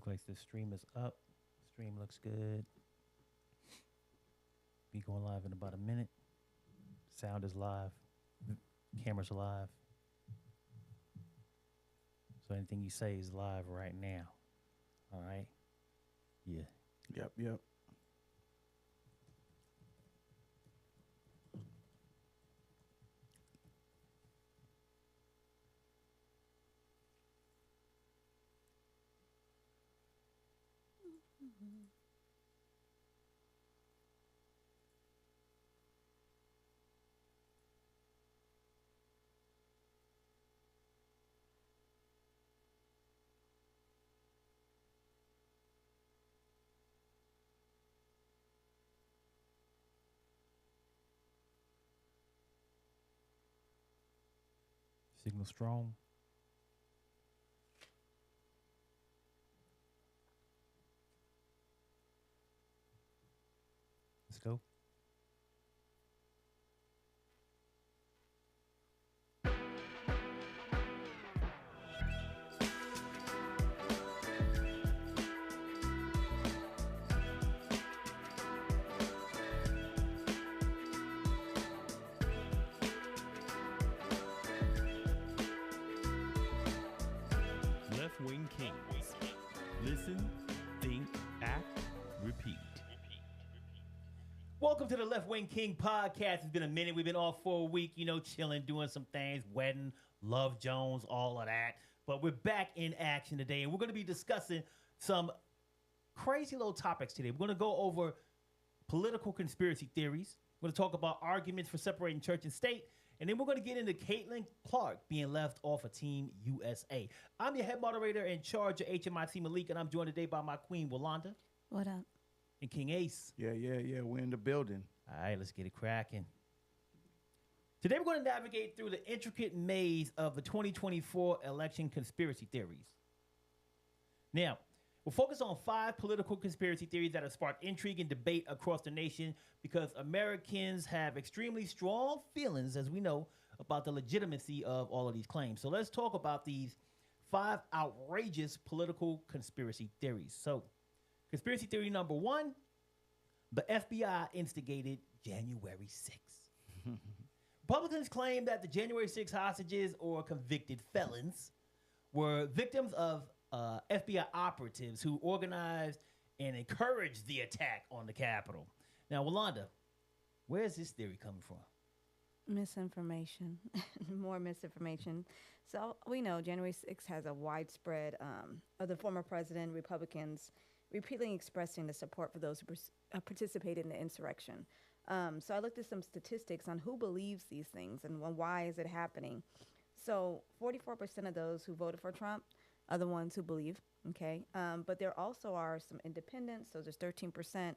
Looks like the stream is up. Stream looks good. Be going live in about a minute. Sound is live. Camera's live. So anything you say is live right now. All right? Yeah. Yep. Signal strong. Let's go. Left-Wing Kingz. Listen, think, act, repeat. Welcome to the Left-Wing King podcast. It's been a minute. We've been off for a week, chilling, doing some things, wedding, Love Jones, all of that. But we're back in action today, and we're going to be discussing some crazy little topics today. We're going to go over political conspiracy theories. We're going to talk about arguments for separating church and state. And then we're going to get into Caitlin Clark being left off of Team USA. I'm your head moderator in charge of HMIT Malik, and I'm joined today by my queen, Walanda. What up? And King Ace. Yeah. We're in the building. All right, let's get it cracking. Today we're going to navigate through the intricate maze of the 2024 election conspiracy theories. Now, we'll focus on 5 political conspiracy theories that have sparked intrigue and debate across the nation because Americans have extremely strong feelings, as we know, about the legitimacy of all of these claims. So let's talk about these 5 outrageous political conspiracy theories. So, conspiracy theory number 1, the FBI instigated January 6th. Republicans claim that the January 6 hostages or convicted felons were victims of FBI operatives who organized and encouraged the attack on the Capitol. Now, Walanda, where is this theory coming from? Misinformation. More misinformation. So we know January 6th has a widespread of the former president, Republicans, repeatedly expressing the support for those who participated in the insurrection. So I looked at some statistics on who believes these things and why is it happening. So 44% of those who voted for Trump are the ones who believe, okay? But there also are some independents, so there's 13%,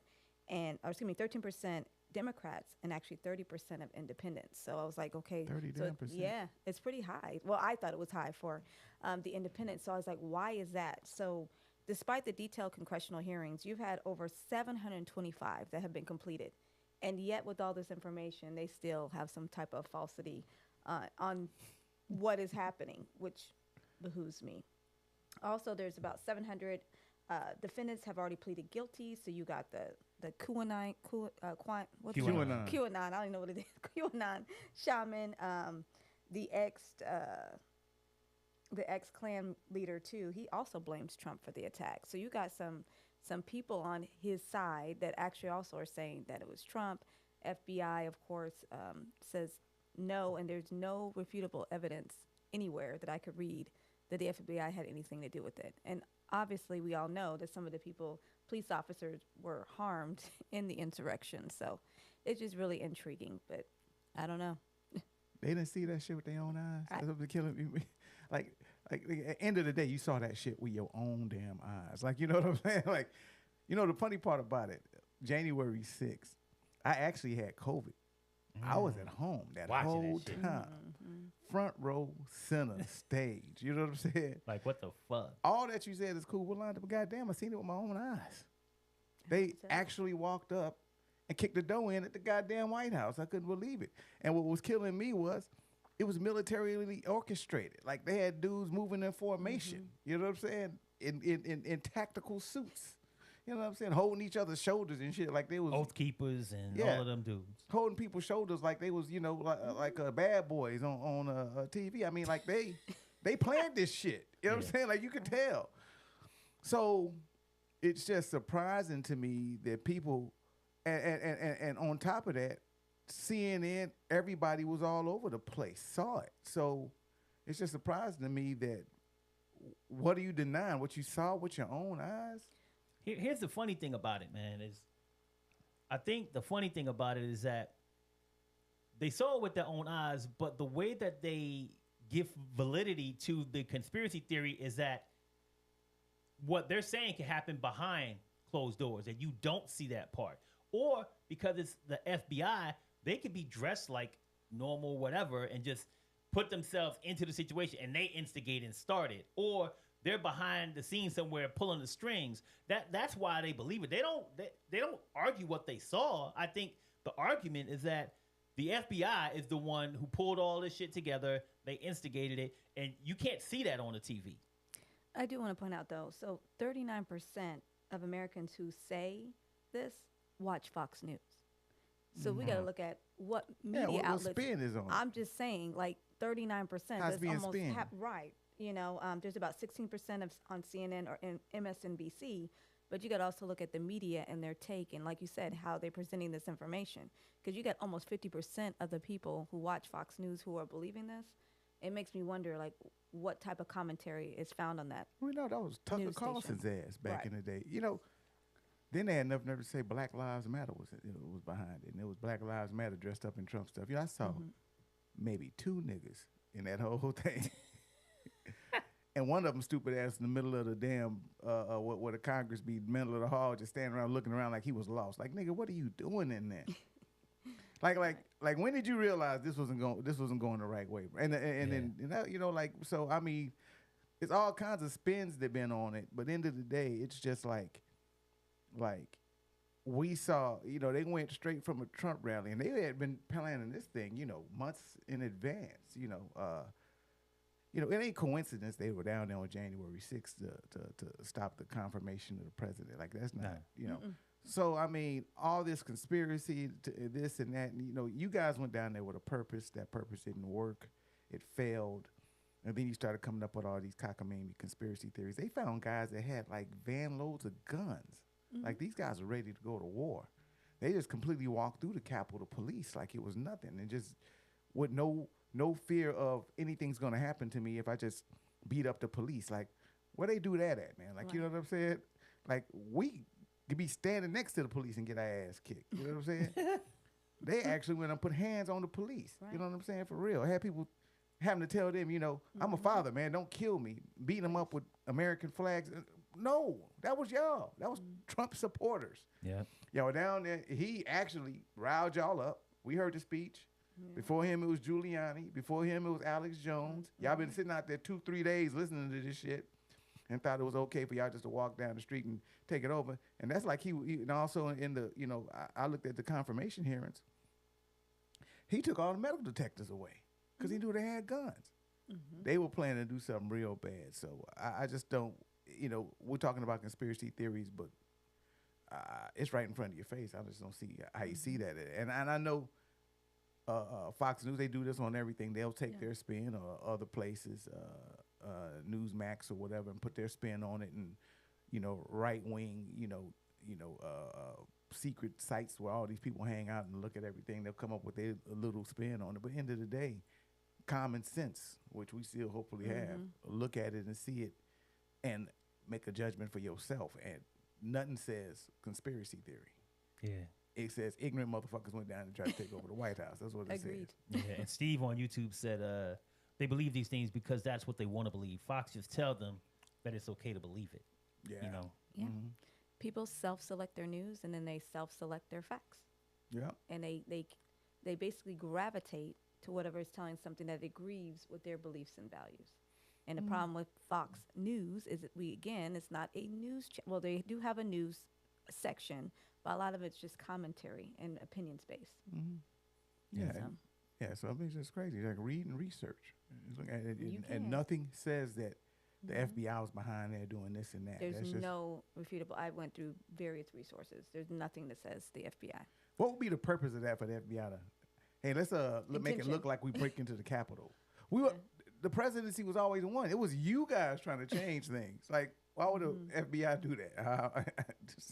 13% Democrats and actually 30% of independents. So I was like, okay. 39%. So, yeah, it's pretty high. Well, I thought it was high for the independents. So I was like, why is that? So despite the detailed congressional hearings, you've had over 725 that have been completed. And yet with all this information, they still have some type of falsity on what is happening, which behooves me. Also, there's about 700 defendants have already pleaded guilty. So you got the QAnon, QAnon. I don't even know what it is. QAnon shaman, the ex-Klan leader too. He also blames Trump for the attack. So you got some people on his side that actually also are saying that it was Trump. FBI, of course, says no, and there's no refutable evidence anywhere that I could read that the FBI had anything to do with it. And obviously, we all know that some of the police officers were harmed in the insurrection. So it's just really intriguing, but I don't know. They didn't see that shit with their own eyes. That's what they're killing me. Like at the end of the day, you saw that shit with your own damn eyes. Like, you know what I'm saying? Like, the funny part about it, January 6th, I actually had COVID. I was at home that Watching whole that shit. time. Front row, center stage. You know what I'm saying? Like, what the fuck? All that you said is cool, Walanda, but goddamn, I seen it with my own eyes. They actually walked up and kicked the door in at the goddamn White House. I couldn't believe it. And what was killing me was it was militarily orchestrated. Like, they had dudes moving in formation. You know what I'm saying? in tactical suits. You know what I'm saying? Holding each other's shoulders and shit like they was Oath Keepers and Yeah. all of them dudes. holding people's shoulders like they was, like bad boys on TV. I mean, like they planned this shit. You know what I'm saying? Like you could tell. So it's just surprising to me that people, and on top of that, CNN, everybody was all over the place, saw it. So it's just surprising to me that what are you denying? What you saw with your own eyes? Here's the funny thing about it, man, is I think the funny thing about it is that they saw it with their own eyes, but the way that they give validity to the conspiracy theory is that what they're saying can happen behind closed doors, and you don't see that part. Or because it's the FBI, they could be dressed like normal whatever and just put themselves into the situation and they instigate and start it. Or they're behind the scenes somewhere pulling the strings. That's why they believe it. They don't argue what they saw. I think the argument is that the FBI is the one who pulled all this shit together. They instigated it, and you can't see that on the TV. I do want to point out, though, so 39% of Americans who say this watch Fox News. So we got to look at what media what outlets. spin is on it. I'm just saying, like 39%. How's That's being almost spin? right. There's about 16% on CNN or MSNBC. But you got to also look at the media and their take, and like you said, how they're presenting this information. Because you got almost 50% of the people who watch Fox News who are believing this. It makes me wonder, like, what type of commentary is found on that. We know that was Tucker News Carlson's ass back Right. in the day. Then they had enough nerve to say Black Lives Matter was behind it. And it was Black Lives Matter dressed up in Trump stuff. I saw maybe 2 niggas in that whole thing. And one of them stupid ass in the middle of the damn, where the Congress be middle of the hall, just standing around looking around like he was lost. Like, nigga, what are you doing in there? Like when did you realize this wasn't going the right way? And then so I mean, it's all kinds of spins that been on it, but end of the day, it's just like we saw, they went straight from a Trump rally, and they had been planning this thing, months in advance. It ain't coincidence they were down there on January 6th to stop the confirmation of the president. Like that's not, So I mean, all this conspiracy, to this and that. You guys went down there with a purpose. That purpose didn't work. It failed. And then you started coming up with all these cockamamie conspiracy theories. They found guys that had like van loads of guns. Like these guys are ready to go to war. They just completely walked through the Capitol Police like it was nothing, and just with no fear of anything's gonna happen to me if I just beat up the police. Like, where they do that at, man? Like, Right. you know what I'm saying? Like, we could be standing next to the police and get our ass kicked. You know what I'm saying? They actually went and put hands on the police. Right. You know what I'm saying? For real. I had people having to tell them, I'm a father, man. Don't kill me. Beating them up with American flags. No, that was y'all. That was Trump supporters. Yeah. Y'all down there. He actually riled y'all up. We heard the speech. Before him, it was Giuliani. Before him, it was Alex Jones. Y'all been sitting out there 2-3 days listening to this shit and thought it was okay for y'all just to walk down the street and take it over. And that's like he and also in the, I looked at the confirmation hearings. He took all the metal detectors away because he knew they had guns. They were planning to do something real bad. So I just don't, we're talking about conspiracy theories, but it's right in front of your face. I just don't see how you see that. And I know Fox News, they do this on everything. They'll take their spin, or other places, Newsmax or whatever, and put their spin on it. And right wing, secret sites where all these people hang out and look at everything. They'll come up with their little spin on it. But end of the day, common sense, which we still hopefully have, look at it and see it, and make a judgment for yourself. And nothing says conspiracy theory. Yeah. It says ignorant motherfuckers went down and tried to take over the White House. That's what it Agreed. says. Yeah. And Steve on YouTube said they believe these things because that's what they want to believe. Fox just tell them that it's okay to believe it. Yeah. Yeah. People self-select their news, and then they self-select their facts. Yeah. And they basically gravitate to whatever is telling something that agrees with their beliefs and values. And the problem with Fox News is that it's not a news well, they do have a news section, but a lot of it's just commentary and opinion space. Yeah. So. Yeah. So I mean, it's just crazy. Like read and research. You And can. nothing says that the FBI was behind there doing this and that. There's That's just, no refutable. I went through various resources. There's nothing that says the FBI. what would be the purpose of that for the FBI to? Hey, let's make it Intention. look like we break into the Capitol. We were the presidency was always the one. It was you guys trying to change things. Like, why would the FBI do that?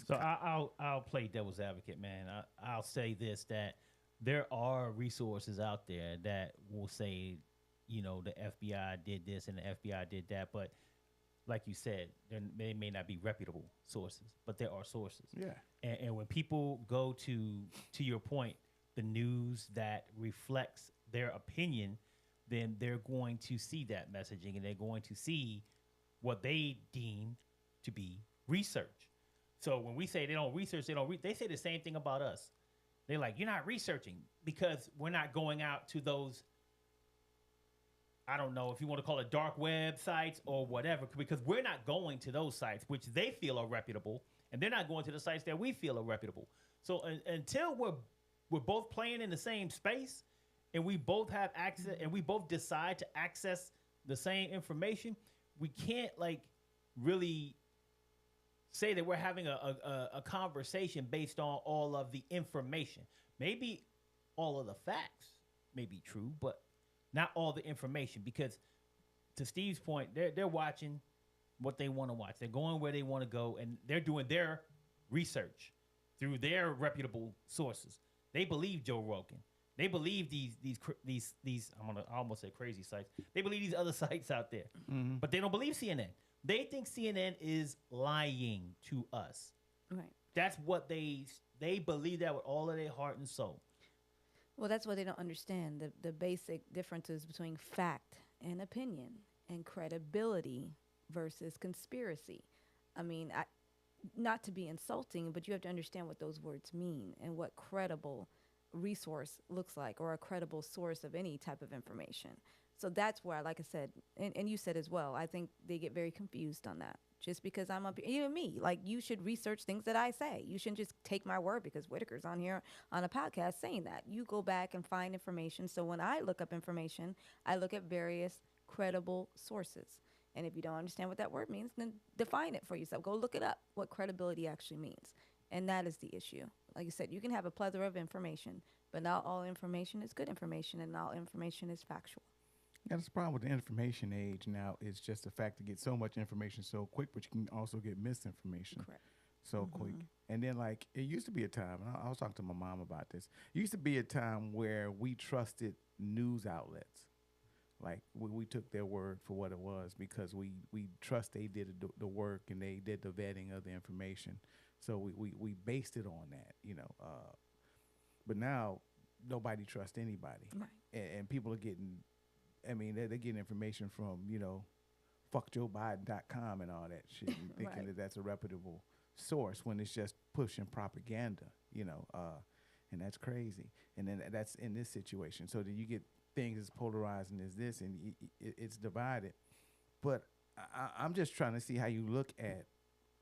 So I'll play devil's advocate, man. I'll say this, that there are resources out there that will say, you know, the FBI did this and the FBI did that, but like you said, they may not be reputable sources, but there are sources. Yeah. And when people go to your point, the news that reflects their opinion, then they're going to see that messaging and they're going to see what they deem to be research. So when we say they don't research, they say the same thing about us. They're like, you're not researching because we're not going out to those, I don't know if you want to call it dark web sites or whatever, because we're not going to those sites, which they feel are reputable, and they're not going to the sites that we feel are reputable. So until we're both playing in the same space and we both have access and we both decide to access the same information, we can't like really say that we're having a conversation based on all of the information. Maybe all of the facts may be true, but not all the information, because to Steve's point, they're watching what they want to watch. They're going where they want to go, and they're doing their research through their reputable sources. They believe Joe Rogan. They believe these I almost say crazy sites. They believe these other sites out there, but they don't believe CNN. They think CNN is lying to us. Right. That's what they believe that with all of their heart and soul. Well, that's what they don't understand, the basic differences between fact and opinion and credibility versus conspiracy. I mean, not to be insulting, but you have to understand what those words mean and what credible resource looks like, or a credible source of any type of information. So that's where, like I said, and you said as well, I think they get very confused on that. Just because I'm up here, even me, like, you should research things that I say. You shouldn't just take my word because Whitaker's on here on a podcast saying that. You go back and find information. So when I look up information, I look at various credible sources. And if you don't understand what that word means, then define it for yourself. Go look it up, what credibility actually means. And that is the issue. Like you said, you can have a plethora of information, but not all information is good information, and not all information is factual. Yeah, that's the problem with the information age now. It's just the fact to get so much information so quick, but you can also get misinformation Correct. so quick. And then, like, it used to be a time, and I was talking to my mom about this. It used to be a time where we trusted news outlets. Like, we took their word for what it was because we trust they did the work and they did the vetting of the information. So we based it on that, you know. But now, nobody trusts anybody. Right. And people are getting... I mean, they're getting information from, you know, fuckjoebiden.com and all that shit, and thinking Right. that that's a reputable source when it's just pushing propaganda, you know, and that's crazy. And then that's in this situation. So then you get things as polarizing as this, and it's divided. But I'm just trying to see how you look at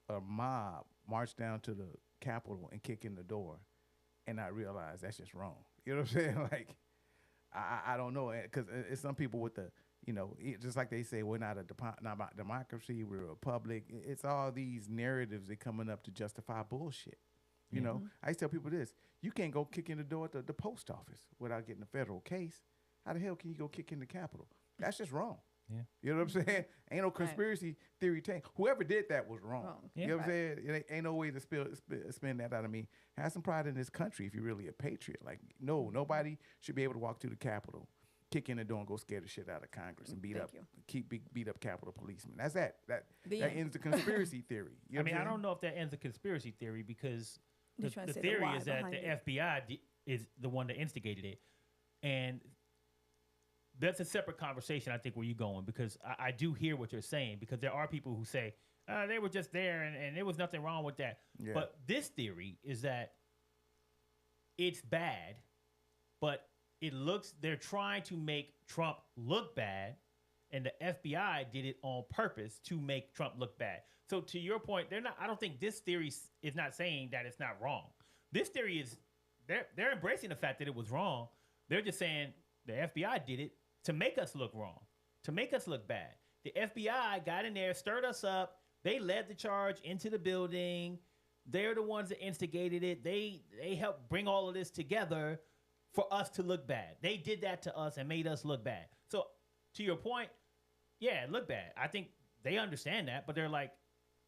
a mob march down to the Capitol and kick in the door and not realize that's just wrong. You know what I'm saying? Like, I don't know, because it's some people with the, you know, just like they say, we're not about democracy, we're a republic. It's all these narratives that coming up to justify bullshit. You know, I used to tell people this: you can't go kick in the door at the post office without getting a federal case. How the hell can you go kick in the Capitol? That's just wrong. Yeah. You know what I'm saying? Ain't no conspiracy theory tank. Whoever did that was wrong. Yeah. You know what I'm saying? It ain't no way to spin that out of me. Have some pride in this country if you're really a patriot. Like, no, nobody should be able to walk to the Capitol, kick in the door, and go scare the shit out of Congress and beat up Capitol policemen. That's that. That ends the conspiracy theory. You know I mean, what I I'm don't know if that ends the conspiracy theory, because They're the trying to say the theory why is that behind the it. FBI is the one that instigated it. And that's a separate conversation, I think, where you're going, because I do hear what you're saying, because there are people who say, they were just there and there was nothing wrong with that. Yeah. But this theory is that it's bad, but they're trying to make Trump look bad, and the FBI did it on purpose to make Trump look bad. So to your point, I don't think this theory is not saying that it's not wrong. This theory is, they're embracing the fact that it was wrong. They're just saying the FBI did it to make us look wrong, to make us look bad. The FBI got in there, stirred us up. They led the charge into the building. They're the ones that instigated it. They helped bring all of this together for us to look bad. They did that to us and made us look bad. So to your point, yeah, look bad. I think they understand that, but they're like,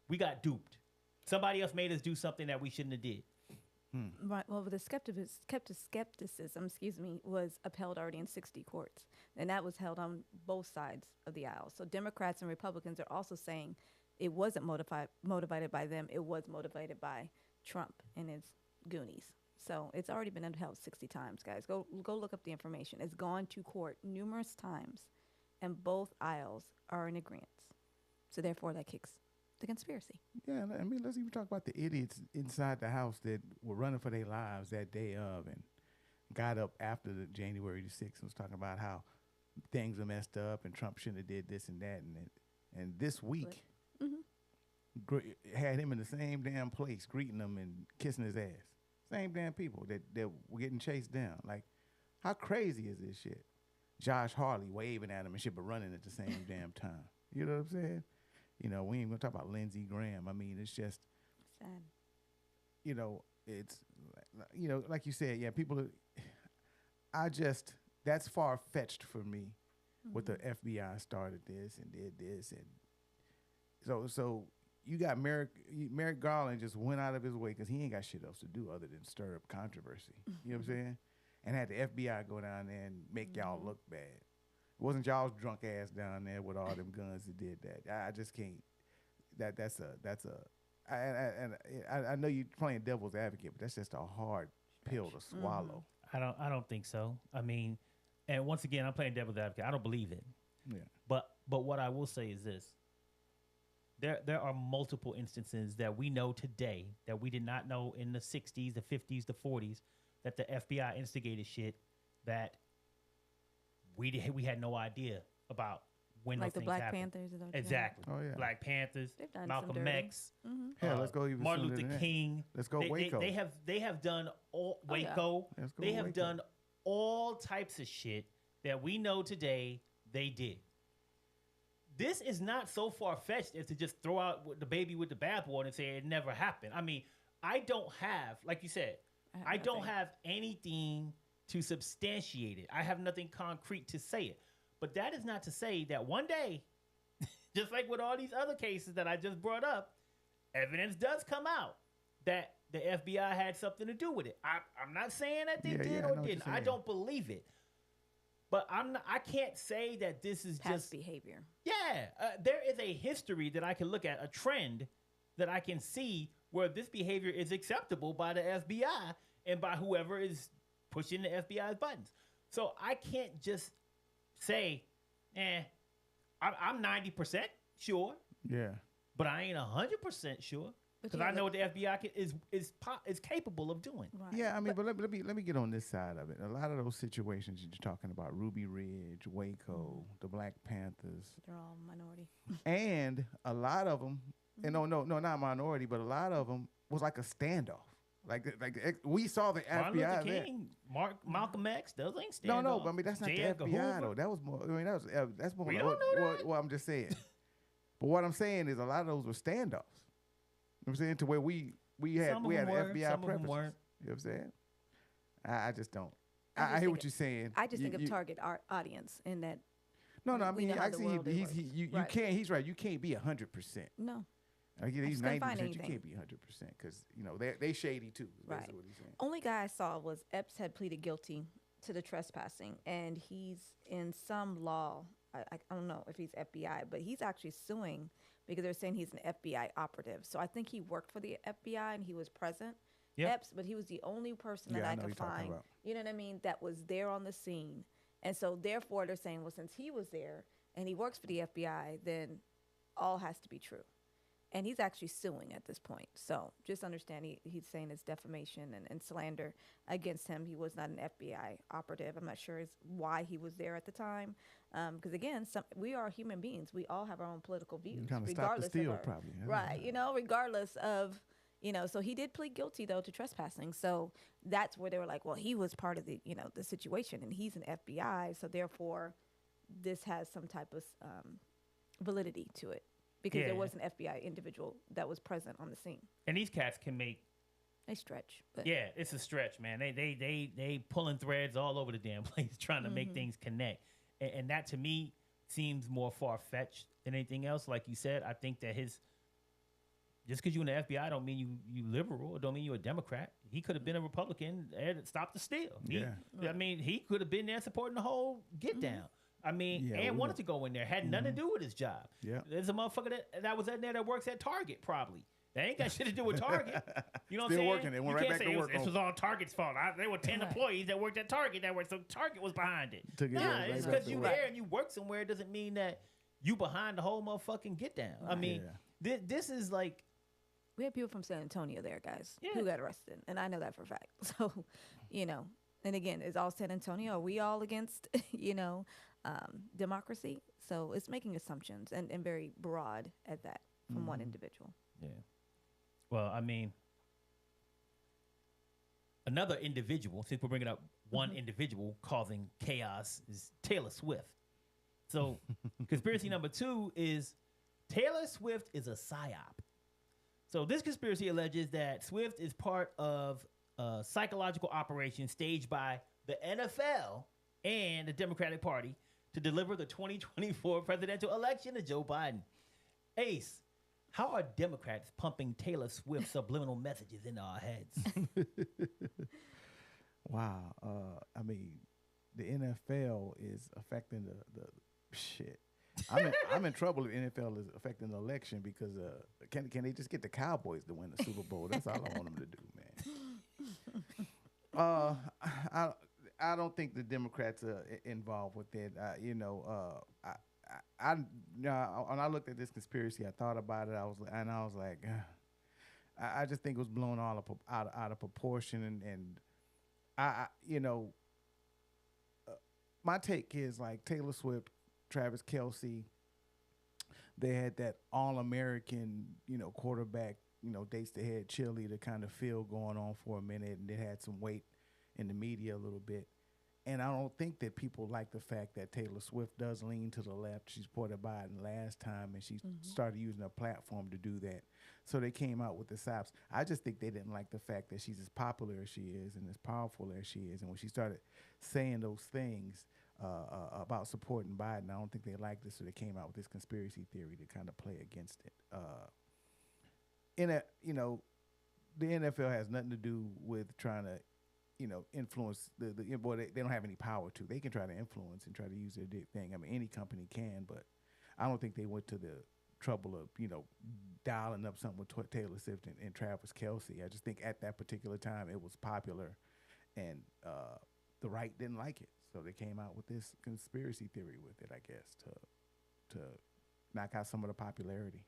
we got duped. Somebody else made us do something that we shouldn't have did. Right. Well, the skepticism, was upheld already in 60 courts, and that was held on both sides of the aisle. So Democrats and Republicans are also saying it wasn't motivated by them. It was motivated by Trump and his goonies. So it's already been upheld 60 times, guys. Go look up the information. It's gone to court numerous times, and both aisles are in agreement. So therefore, that kicks the conspiracy. Yeah, I mean, let's even talk about the idiots inside the house that were running for their lives that day of and got up after the January the 6th and was talking about how things are messed up and Trump shouldn't have did this and that. And this week had him in the same damn place, greeting him and kissing his ass. Same damn people that were getting chased down. Like, how crazy is this shit? Josh Harley waving at him and shit, but running at the same damn time. You know what I'm saying? You know, we ain't gonna talk about Lindsey Graham. I mean, it's just sad. You know, it's, you know, like you said, yeah, people that's far-fetched for me. With the FBI started this and did this, and so you got Merrick Garland just went out of his way because he ain't got shit else to do other than stir up controversy. You know what I'm saying? And had the FBI go down there and make y'all look bad. It wasn't y'all's drunk ass down there with all them guns that did that. I just can't. I know you're playing devil's advocate, but that's just a hard pill to swallow. I don't think so. I mean, and once again, I'm playing devil's advocate. I don't believe it. Yeah. But what I will say is this. There are multiple instances that we know today that we did not know in the 60s, the 50s, the 40s, that the FBI instigated shit that we had no idea about when Like those the things Black happened. Panthers. Is that what you're Exactly. Oh, yeah. Black Panthers, They've done some Malcolm dirty. X, Hell, let's go even Martin sooner Luther than that. King. Let's go Waco. They have done all Oh, yeah. Waco. Let's go They have Waco. done all types of shit that we know today they did. This is not so far-fetched as to just throw out the baby with the bathwater and say it never happened. I mean, I don't have, like you said, I don't nothing. have anything to substantiate it. I have nothing concrete to say it. But that is not to say that one day, just like with all these other cases that I just brought up, evidence does come out that the FBI had something to do with it. I'm not saying that they Yeah, did yeah, I or know what you're didn't. I saying. don't believe it. But I can't say that this is Past just behavior. yeah. There is a history that I can look at, a trend that I can see where this behavior is acceptable by the FBI and by whoever is pushing the FBI's buttons. So I can't just say, I'm 90% sure, Yeah. but I ain't 100% sure But because yeah, I know what the FBI is capable of doing. Right. Yeah, I mean, but let me get on this side of it. A lot of those situations you're talking about, Ruby Ridge, Waco, the Black Panthers, They're all minority. and a lot of them, and no, not minority, but a lot of them was like a standoff. Like we saw the Martin Luther FBI there. King, Malcolm X, those ain't No, standoff. but I mean that's not J. the Edgar FBI Hoover. though. That was more. I mean that's more. We like, don't know well, I'm just saying. But what I'm saying is a lot of those were standoffs. You know what I'm saying, to where we had Some of we had them were, FBI some of them preferences. weren't. You know what I'm saying? I just don't. I I just hear think what it- you're saying. I just think You- of target audience in that. No, I we mean know how I the see world works. you Right. can't. He's right. You can't be 100%. No. Like he's just couldn't 90%. find You anything. can't be 100% because you know they shady too. is Right. basically what he's saying. Only guy I saw was Epps had pleaded guilty to the trespassing, and he's in some law. I don't know if he's FBI, but he's actually suing because they're saying he's an FBI operative. So I think he worked for the FBI and he was present. Yep. Epps, but he was the only person that Yeah, I I know could you're talking find. about. You know what I mean? That was there on the scene, and so therefore they're saying, well, since he was there and he works for the FBI, then all has to be true. And he's actually suing at this point. So just understand he's saying it's defamation and slander against him. He was not an FBI operative. I'm not sure why he was there at the time. Because, again, we are human beings. We all have our own political views. Kind of stop the regardless of steal, our- probably. Right. Regardless of, so he did plead guilty, though, to trespassing. So that's where they were like, well, he was part of the situation, and he's an FBI. So, therefore, this has some type of validity to it because Yeah. there was an FBI individual that was present on the scene. And these cats can make. They stretch, but Yeah, it's a stretch, man. They pulling threads all over the damn place trying to make things connect, and that to me seems more far fetched than anything else. Like you said, I think that just because you're in the FBI don't mean you liberal or don't mean you're a Democrat. He could have been a Republican and stopped the steal. I mean, he could have been there supporting the whole get down. I mean, Yeah, and we wanted know. to go in there, had nothing to do with his job. Yeah. There's a motherfucker that was in there that works at Target probably. That ain't got shit to do with Target. You know what I'm Still saying? working. They went You right can't back say to work This on- was all Target's fault. There were 10 Right. employees that worked at Target so Target was behind it. Took it Nah, right it's back because to you work. there and you work somewhere. It doesn't mean that you behind the whole motherfucking get down. I mean, this is like, we had people from San Antonio there, guys, Yeah. who got arrested, and I know that for a fact. So, and again, is all San Antonio? Are we all against, democracy? So it's making assumptions and very broad at that from one individual. yeah. Well, I mean, another individual, since we're bringing up one individual causing chaos, is Taylor Swift. So, conspiracy number 2 is Taylor Swift is a psyop. So, this conspiracy alleges that Swift is part of a psychological operation staged by the NFL and the Democratic Party to deliver the 2024 presidential election to Joe Biden. Ace, how are Democrats pumping Taylor Swift subliminal messages into our heads? Wow. I mean, the NFL is affecting the shit. I'm in trouble if NFL is affecting the election because can they just get the Cowboys to win the Super Bowl? That's all I want them to do, man. I don't think the Democrats are involved with it. When I looked at this conspiracy, I thought about it. I was like, I just think it was blown all out of proportion, and my take is like Taylor Swift, Travis Kelce. They had that all-American, quarterback, dates the head cheerleader kind of feel going on for a minute, and it had some weight in the media a little bit. And I don't think that people like the fact that Taylor Swift does lean to the left. She supported Biden last time, and she started using her platform to do that. So they came out with the SOPs. I just think they didn't like the fact that she's as popular as she is and as powerful as she is. And when she started saying those things about supporting Biden, I don't think they liked it. So they came out with this conspiracy theory to kind of play against it. The NFL has nothing to do with trying to influence they don't have any power to. They can try to influence and try to use their thing. I mean, any company can, but I don't think they went to the trouble of, dialing up something with Taylor Swift and Travis Kelce. I just think at that particular time it was popular, and the right didn't like it. So they came out with this conspiracy theory with it, I guess, to knock out some of the popularity.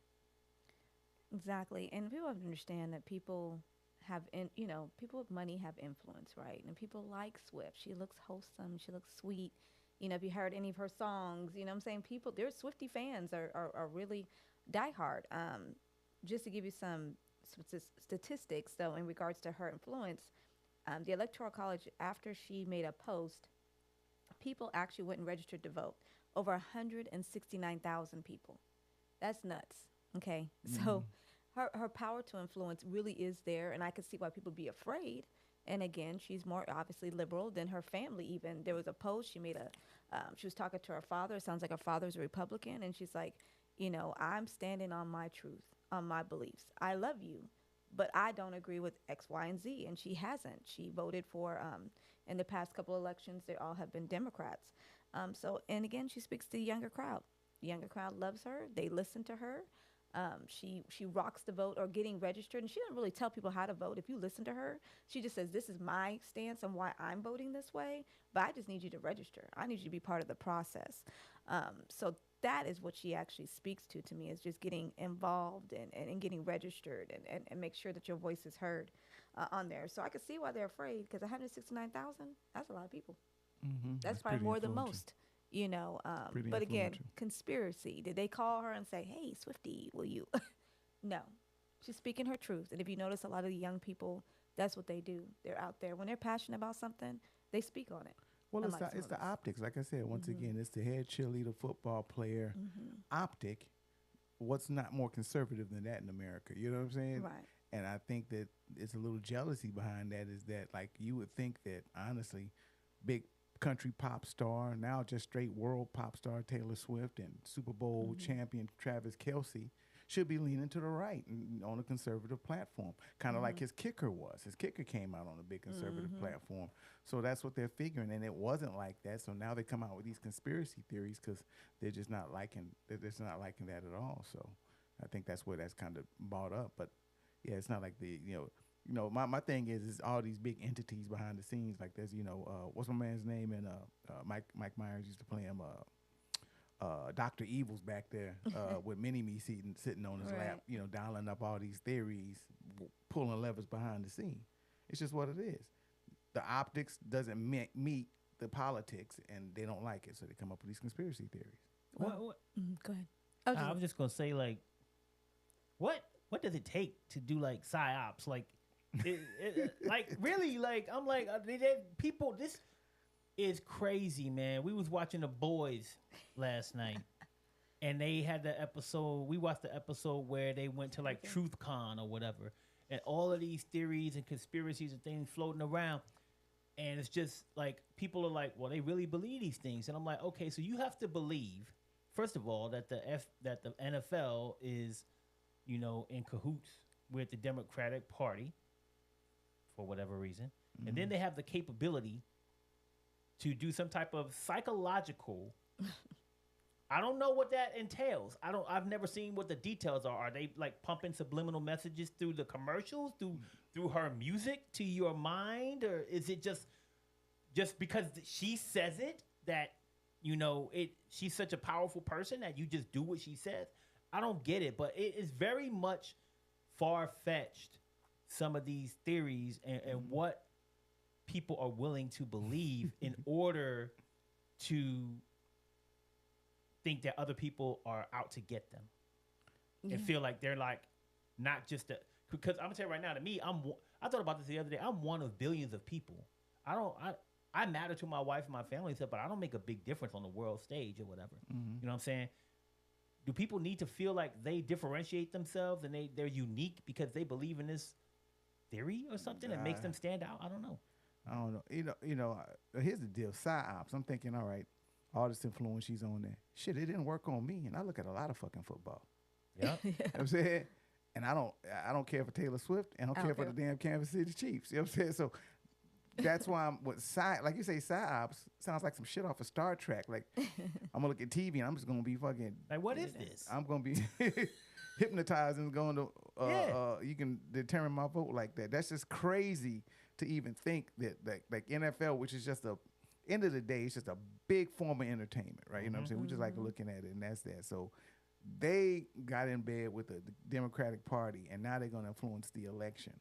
Exactly. And people have to understand that people people with money have influence, right? And people like Swift. She looks wholesome. She looks sweet. If you heard any of her songs, I'm saying their Swiftie fans are really diehard. Just to give you some statistics, though, in regards to her influence, the Electoral College, after she made a post, people actually went and registered to vote. Over 169,000 people. That's nuts. Okay. So her power to influence really is there, and I could see why people be afraid. And again, she's more obviously liberal than her family even. There was a post she made she was talking to her father. It sounds like her father's a Republican, and she's like, I'm standing on my truth, on my beliefs. I love you, but I don't agree with X, Y, and Z. And she hasn't. She voted for, in the past couple elections, they all have been Democrats. And again, she speaks to the younger crowd. The younger crowd loves her. They listen to her. She rocks the vote or getting registered, and she doesn't really tell people how to vote. If you listen to her, she just says, this is my stance and why I'm voting this way, but I just need you to register. I need you to be part of the process. So that is what she actually speaks to me, is just getting involved and getting registered and make sure that your voice is heard on there. So I can see why they're afraid, because 169,000, that's a lot of people. Mm-hmm. That's probably more than most. But again, influential. Conspiracy. Did they call her and say, hey, Swiftie, will you? No. She's speaking her truth. And if you notice, a lot of the young people, that's what they do. They're out there. When they're passionate about something, they speak on it. Well, unlike some it's of the us. optics. Like I said, once again, it's the head cheerleader, football player, optic. What's not more conservative than that in America? You know what I'm saying? Right. And I think that it's a little jealousy behind that. Is that like you would think that honestly, big country pop star, now just straight world pop star Taylor Swift and Super Bowl champion Travis Kelce should be leaning to the right and on a conservative platform, kind of like his kicker was. His kicker came out on a big conservative platform. So that's what they're figuring, and it wasn't like that. So now they come out with these conspiracy theories because they're just not liking that at all. So I think that's where that's kind of bought up. But yeah, it's not like my thing is all these big entities behind the scenes. Like there's what's my man's name, and Mike Myers used to play him. Dr. Evil's back there with Mini-Me sitting on his lap, dialing up all these theories, pulling levers behind the scene. It's just what it is. The optics doesn't meet the politics, and they don't like it, so they come up with these conspiracy theories. What? Go ahead. I was just gonna say, like, what does it take to do like psyops? Like, like really, like I'm like people. This is crazy, man. We was watching The Boys last night, and they had the episode. We watched the episode where they went to like TruthCon or whatever, and all of these theories and conspiracies and things floating around. And it's just like people are like, well, they really believe these things, and I'm like, okay, so you have to believe, first of all, that the NFL is, in cahoots with the Democratic Party for whatever reason, and then they have the capability to do some type of psychological. I don't know what that entails. I've never seen what the details are. Are they like pumping subliminal messages through the commercials, through her music to your mind, or is it just because she says it that she's such a powerful person that you just do what she says? I don't get it, but it is very much far-fetched, some of these theories and what people are willing to believe in order to think that other people are out to get them and feel like they're like not just because I'm gonna tell you right now, to me, I thought about this the other day. I'm one of billions of people. I matter to my wife and my family and stuff, but I don't make a big difference on the world stage or whatever. You know what I'm saying? Do people need to feel like they differentiate themselves and they're unique because they believe in this theory or something that makes them stand out? I don't know. I don't know. Here's the deal. Psyops. I'm thinking, all right, all this influence she's on there. Shit, it didn't work on me, and I look at a lot of fucking football. Yeah. You know what I'm saying? And I don't care for Taylor Swift, and I don't care for the damn Kansas City Chiefs. You know what I'm saying? So that's why I'm with like you say, psyops sounds like some shit off of Star Trek. Like I'm gonna look at TV and I'm just gonna be fucking like, what is this? I'm gonna be hypnotized and going to you can determine my vote like that. That's just crazy to even think that like NFL, which is just end of the day, it's just a big form of entertainment, right? You know what I'm saying? We just like looking at it, and that's that. So they got in bed with the Democratic Party, and now they're going to influence the election.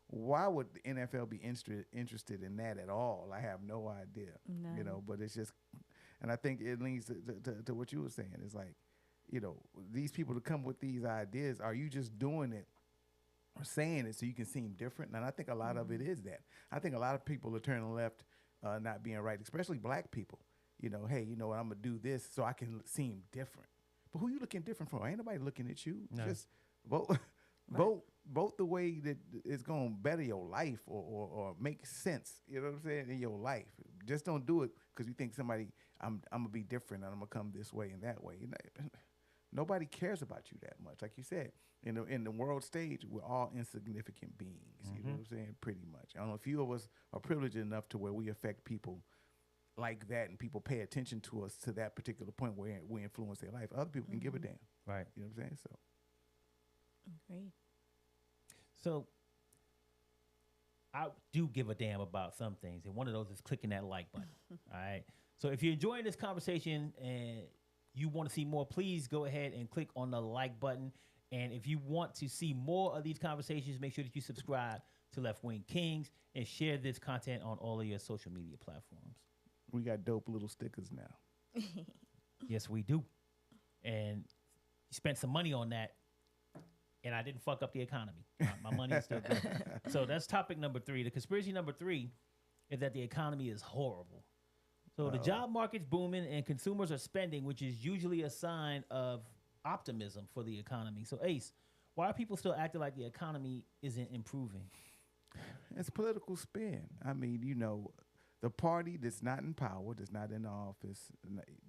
Why would the NFL be interested in that at all? I have no idea. No. But it's just, and I think it leads to what you were saying. It's like, these people to come with these ideas, are you just doing it or saying it so you can seem different? And I think a lot of it is that. I think a lot of people are turning left, not being right, especially black people. Hey, I'm going to do this so I can seem different. But who you looking different for? Ain't nobody looking at you. No. Just vote. Vote the way that it's going to better your life or make sense, you know what I'm saying, in your life. Just don't do it because you think I'm going to be different and I'm going to come this way and that way. Nobody cares about you that much. Like you said, in the world stage, we're all insignificant beings, you know what I'm saying, pretty much. I don't know, a few of us are privileged enough to where we affect people like that and people pay attention to us to that particular point where we influence their life. Other people can give a damn. Right. You know what I'm saying? So. Great. So I do give a damn about some things, and one of those is clicking that like button. All right. So if you're enjoying this conversation and you want to see more, please go ahead and click on the like button. And if you want to see more of these conversations, make sure that you subscribe to Left-Wing Kingz and share this content on all of your social media platforms. We got dope little stickers now. Yes, we do. And you spent some money on that, and I didn't fuck up the economy. My money is still good. So that's topic number 3. The conspiracy number 3 is that the economy is horrible. So the job market's booming and consumers are spending, which is usually a sign of optimism for the economy. So Ace, why are people still acting like the economy isn't improving? It's political spin. I mean, the party that's not in power, that's not in office,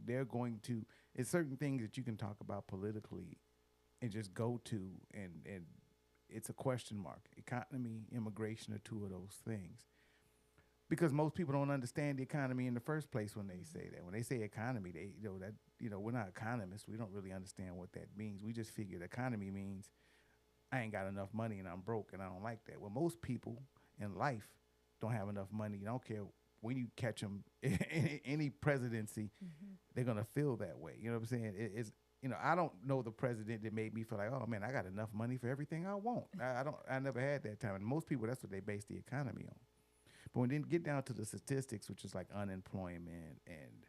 they're going to. It's certain things that you can talk about politically, and just go to, and it's a question mark. Economy, immigration are two of those things. Because most people don't understand the economy in the first place when they say that. When they say economy, we're not economists. We don't really understand what that means. We just figure the economy means I ain't got enough money and I'm broke and I don't like that. Well, most people in life don't have enough money. I don't care when you catch them in any presidency, they're gonna feel that way. You know what I'm saying? It's I don't know the president that made me feel like, oh man, I got enough money for everything I want. I never had that time. And most people, that's what they base the economy on. But when they get down to the statistics, which is like unemployment and,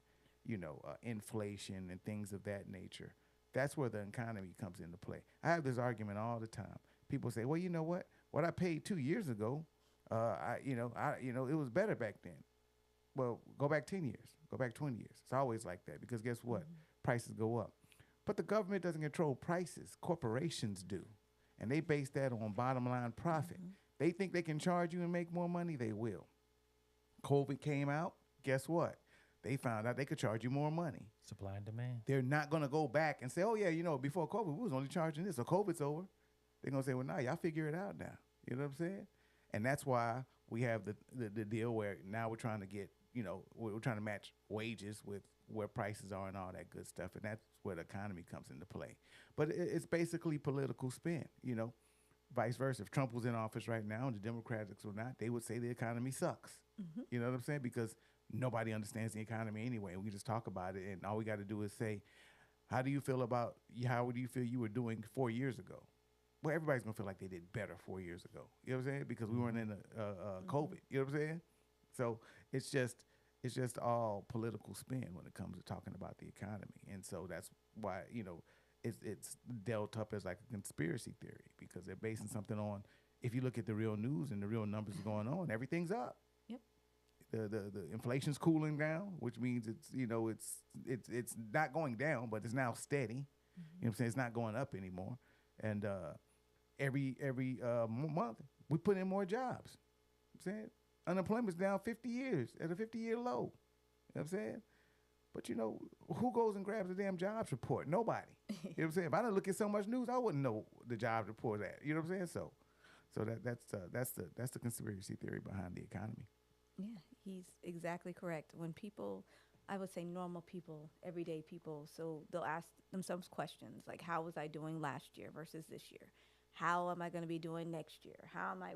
inflation and things of that nature, that's where the economy comes into play. I have this argument all the time. People say, well, you know what? What I paid 2 years ago, it was better back then. Well, go back 10 years, go back 20 years. It's always like that because guess what? Prices go up. But the government doesn't control prices. Corporations do. And they base that on bottom line profit. They think they can charge you and make more money, they will. COVID came out, guess what? They found out they could charge you more money. Supply and demand. They're not going to go back and say, oh, yeah, before COVID, we was only charging this. So COVID's over. They're going to say, well, y'all figure it out now. You know what I'm saying? And that's why we have the deal where now we're trying to get, we're trying to match wages with where prices are and all that good stuff. And that's where the economy comes into play. But it's basically political spin, Vice versa. If Trump was in office right now and the Democrats were not, they would say the economy sucks. You know what I'm saying? Because nobody understands the economy anyway. We just talk about it, and all we got to do is say, how do you feel you were doing 4 years ago? Well, everybody's going to feel like they did better 4 years ago. You know what I'm saying? Because we weren't in COVID. You know what I'm saying? So it's just all political spin when it comes to talking about the economy. And so that's why, it's dealt up as like a conspiracy theory because they're basing something on, if you look at the real news and the real numbers going on, everything's up. Yep. The inflation's cooling down, which means it's not going down, but it's now steady. You know what I'm saying? It's not going up anymore. And every month we put in more jobs. You know what I'm saying? Unemployment's down 50 years at a 50-year low. You know what I'm saying? But who goes and grabs a damn jobs report? Nobody. You know what I'm saying? If I didn't look at so much news, I wouldn't know the jobs report at. You know what I'm saying? So that's the conspiracy theory behind the economy. Yeah, he's exactly correct. When people, I would say normal people, everyday people, so they'll ask themselves questions like, how was I doing last year versus this year? How am I going to be doing next year?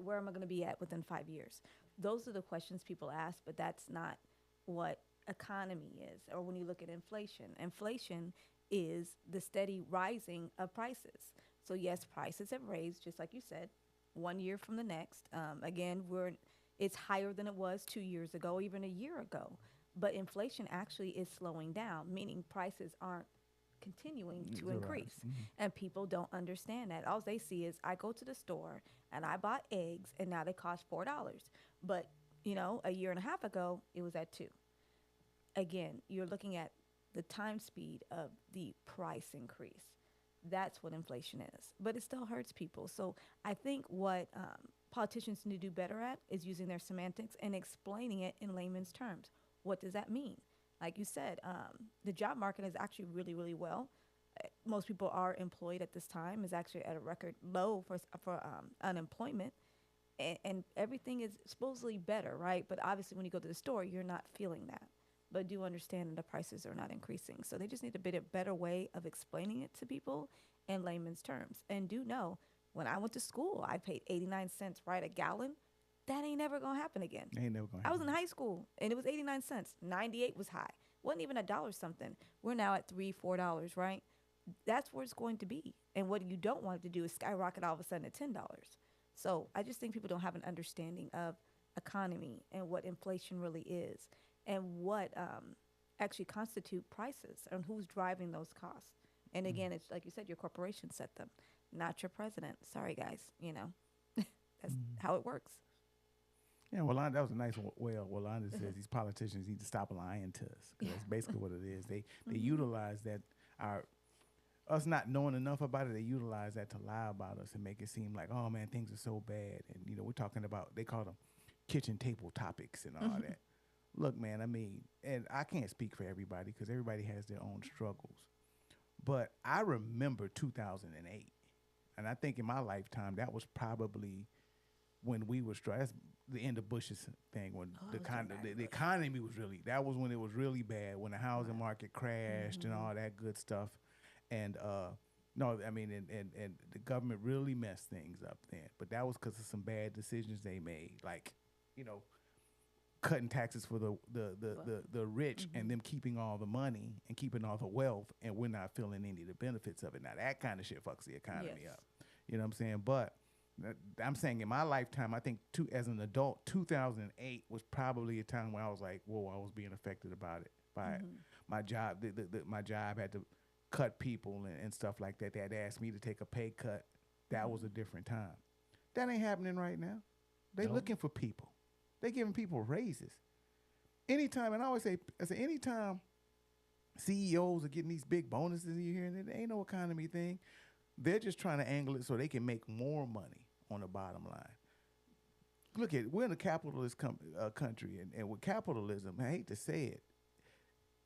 Where am I going to be at within 5 years? Those are the questions people ask, but that's not what economy is. Or when you look at inflation is the steady rising of prices. So yes, prices have raised, just like you said, 1 year from the next. Again, it's higher than it was 2 years ago, even a year ago. But inflation actually is slowing down, meaning prices aren't continuing to increase. And people don't understand that. All they see is I go to the store and I bought eggs and now they cost $4. But, a year and a half ago, it was at $2. Again, you're looking at the time speed of the price increase. That's what inflation is. But it still hurts people. So I think what politicians need to do better at is using their semantics and explaining it in layman's terms. What does that mean? Like you said, the job market is actually really, really well. Most people are employed at this time. Is actually at a record low for unemployment. And everything is supposedly better, right? But obviously when you go to the store, you're not feeling that. But do understand that the prices are not increasing. So they just need a better way of explaining it to people in layman's terms. And do know, when I went to school, I paid 89 cents, right, a gallon. That ain't never going to happen again. Ain't never going to happen. I was in high school, and it was 89 cents. 98 was high. Wasn't even $1 something. We're now at $3, $4, right? That's where it's going to be. And what you don't want it to do is skyrocket all of a sudden at $10. So I just think people don't have an understanding of economy and what inflation really is and what actually constitute prices and who's driving those costs. And again, it's like you said, your corporation set them, not your president. Sorry, guys. That's how it works. Yeah, well, that was a nice way. Wallanda says these politicians need to stop lying to us, because that's basically what it is. They utilize that us not knowing enough about it. They utilize that to lie about us and make it seem like, oh man, things are so bad. And we're talking about, they call them kitchen table topics and all that. Look, man, I mean, and I can't speak for everybody because everybody has their own struggles. But I remember 2008, and I think in my lifetime that was probably when we were that's the end of Bush's thing, when the economy was really, that was when it was really bad, when the housing market crashed and all that good stuff. And no, I mean, and the government really messed things up then. But that was because of some bad decisions they made, like, cutting taxes for the rich and them keeping all the money and keeping all the wealth, and we're not feeling any of the benefits of it. Now that kind of shit fucks the economy up. You know what I'm saying? But I'm saying in my lifetime, I think as an adult, 2008 was probably a time where I was like, whoa, I was being affected about it by my job. My job had to cut people and stuff like that. They had asked me to take a pay cut. That was a different time. That ain't happening right now. They looking for people. They giving people raises. Anytime, and I always say, anytime CEOs are getting these big bonuses you hear, and it ain't no economy thing. They're just trying to angle it so they can make more money on the bottom line. Look at it. We're in a capitalist country, and with capitalism, I hate to say it,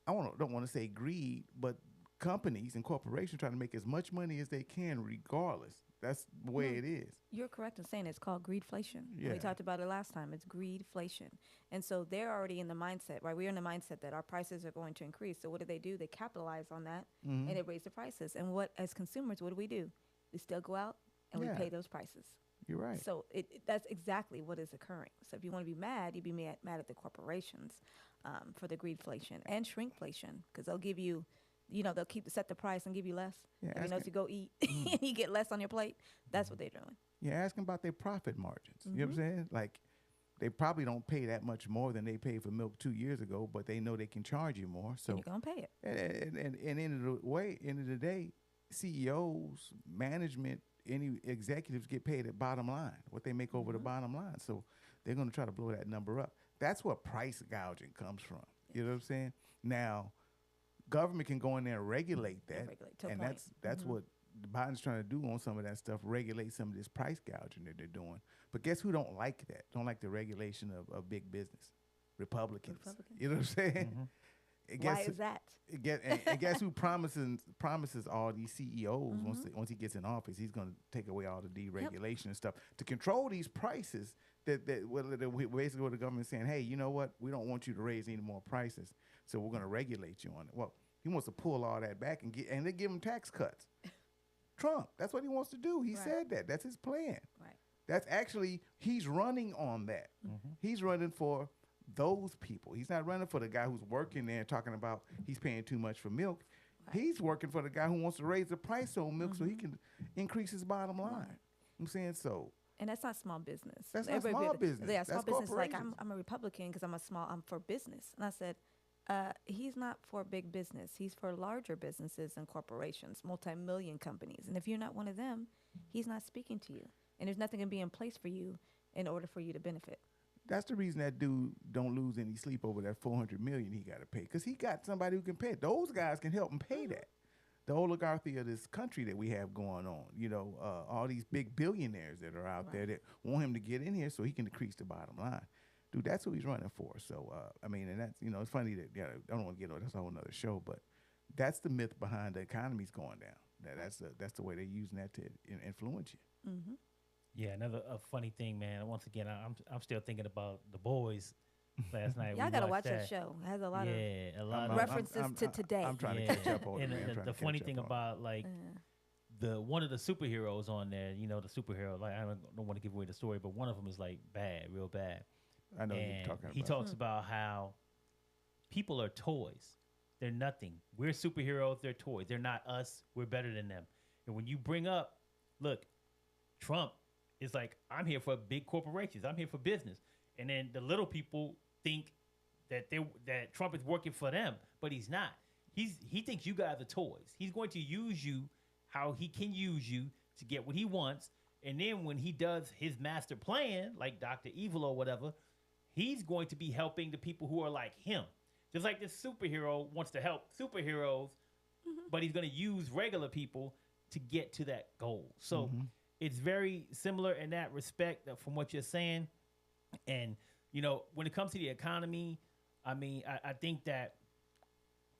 don't want to say greed, but companies and corporations trying to make as much money as they can regardless. That's the way it is. You're correct in saying it's called greedflation. Yeah. We talked about it last time. It's greedflation. And so they're already in the mindset, right? We're in the mindset that our prices are going to increase. So what do? They capitalize on that, and they raise the prices. And as consumers, what do? We still go out and we pay those prices. You're right. So that's exactly what is occurring. So if you want to be mad, you'd be mad at the corporations for the greedflation and shrinkflation, because they'll give you, they'll set the price and give you less. Yeah, if you go eat and you get less on your plate, that's what they're doing. Yeah, ask them about their profit margins. You know what I'm saying? Like, they probably don't pay that much more than they paid for milk 2 years ago, but they know they can charge you more. So and you're going to pay it. And end of the day, CEOs, management, any executives get paid at bottom line, what they make over the bottom line. So they're going to try to blow that number up. That's where price gouging comes from. You know what I'm saying? Now, government can go in there and regulate that, and that's what Biden's trying to do on some of that stuff, regulate some of this price gouging that they're doing. But guess who don't like that? Don't like the regulation of big business? Republicans. You know what I'm saying? Why is that? And guess who promises all these CEOs once he gets in office, he's going to take away all the deregulation and stuff to control these prices. That basically what the government's saying, hey, you know what? We don't want you to raise any more prices, so we're going to regulate you on it. Well, he wants to pull all that back and they give him tax cuts. Trump, that's what he wants to do. He said that. That's his plan. Right. That's actually, he's running on that. He's running for those people. He's not running for the guy who's working there and talking about he's paying too much for milk. Right. He's working for the guy who wants to raise the price on milk so he can increase his bottom line. I'm saying so. And that's not small business. That's not small business. Yeah, small that's business. Like I'm a Republican because I'm for business. And I said, he's not for big business. He's for larger businesses and corporations, multi-million companies. And if you're not one of them, he's not speaking to you. And there's nothing going to be in place for you in order for you to benefit. That's the reason that dude don't lose any sleep over that $400 million he got to pay, because he got somebody who can pay it. Those guys can help him pay that. The oligarchy of this country that we have going on, all these big billionaires that are out there that want him to get in here so he can decrease the bottom line. Dude, that's who he's running for. So, and that's, it's funny that, I don't want to get on, that's a whole nother show, but that's the myth behind the economy's going down. That's the way they're using that to influence you. Mm-hmm. Yeah, another funny thing, man. Once again, I'm still thinking about The Boys. Last night, y'all gotta watch that show. It has a lot of references to today. I'm trying to catch up on it. And the funny thing about one of the superheroes on there, the superhero, like I don't want to give away the story, but one of them is like bad, real bad. I know you're talking about. He talks about how people are toys. They're nothing. We're superheroes. They're toys. They're not us. We're better than them. And when you bring up, look, Trump is like, I'm here for big corporations. I'm here for business. And then the little people think that Trump is working for them, but he's not. He thinks you guys are toys. He's going to use you how he can use you to get what he wants. And then when he does his master plan, like Dr. Evil or whatever, he's going to be helping the people who are like him. Just like this superhero wants to help superheroes, but he's going to use regular people to get to that goal. So it's very similar in that respect from what you're saying. And, you know, when it comes to the economy, I mean, I think that,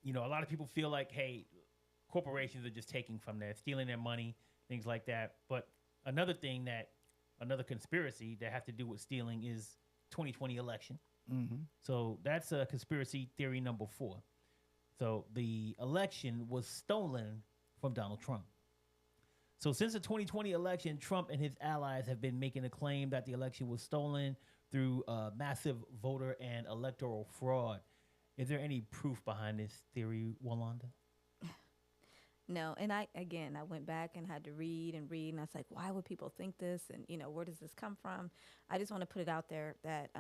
you know, a lot of people feel like, hey, corporations are just taking from there, stealing their money, things like that. But another conspiracy that has to do with stealing is 2020 election. So that's a conspiracy theory number 4. So the election was stolen from Donald Trump. So since the 2020 election, Trump and his allies have been making a claim that the election was stolen through massive voter and electoral fraud. Is there any proof behind this theory, Walanda? No, and I went back and had to read, and I was like, why would people think this? And, you know, where does this come from? I just want to put it out there that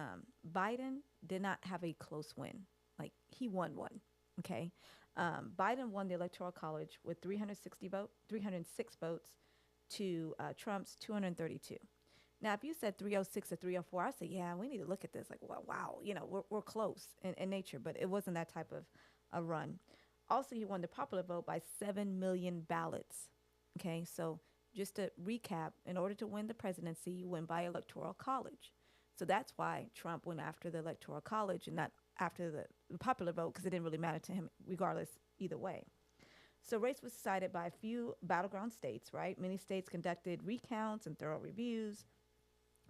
Biden did not have a close win. Like, he won one, okay? Biden won the Electoral College with 306 votes to Trump's 232. Now, if you said 306 or 304, I'd say, yeah, we need to look at this. Like, wow, you know, we're close in nature, but it wasn't that type of a run. Also, he won the popular vote by 7 million ballots. Okay, so just to recap, in order to win the presidency, you win by electoral college. So that's why Trump went after the electoral college and not after the popular vote, because it didn't really matter to him regardless either way. So race was decided by a few battleground states, right? Many states conducted recounts and thorough reviews.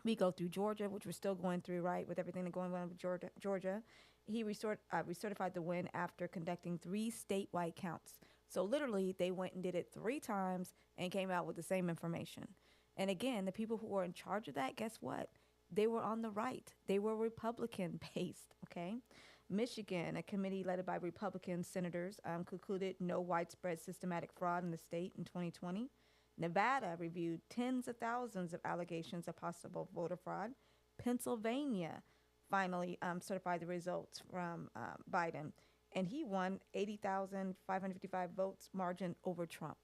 We go through Georgia, which we're still going through, right, with everything that's going on with Georgia. He recertified the win after conducting 3 statewide counts. So literally, they went and did it 3 times and came out with the same information. And again, the people who were in charge of that, guess what? They were on the right. They were Republican-based, okay? Michigan, a committee led by Republican senators, concluded no widespread systematic fraud in the state in 2020. Nevada reviewed tens of thousands of allegations of possible voter fraud. Pennsylvania finally certified the results from Biden, and he won 80,555 votes margin over Trump.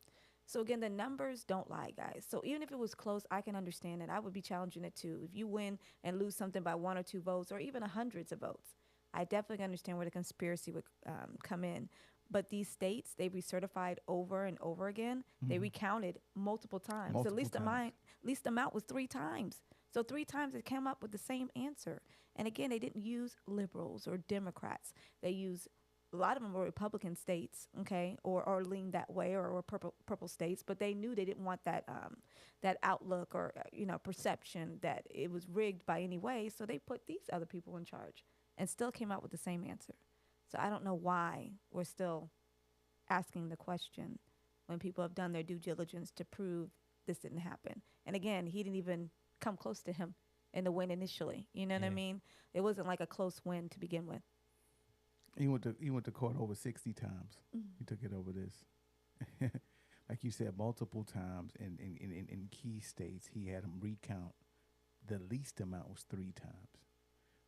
So again, the numbers don't lie, guys. So even if it was close, I can understand it. I would be challenging it too. If you win and lose something by 1 or 2 votes, or even hundreds of votes, I definitely understand where the conspiracy would come in. But these states, they recertified over and over again. They recounted multiple times. The least amount was 3 times. So 3 times it came up with the same answer. And again, they didn't use liberals or Democrats. They used, a lot of them were Republican states, okay, or leaned that way, or purple states. But they knew they didn't want that that outlook or perception that it was rigged by any way. So they put these other people in charge, and still came out with the same answer. So I don't know why we're still asking the question when people have done their due diligence to prove this didn't happen. And again, he didn't even come close to him in the win initially. You know what I mean? It wasn't like a close win to begin with. He went to court over 60 times. He took it over this. Like you said, multiple times in key states, he had them recount. The least amount was 3 times.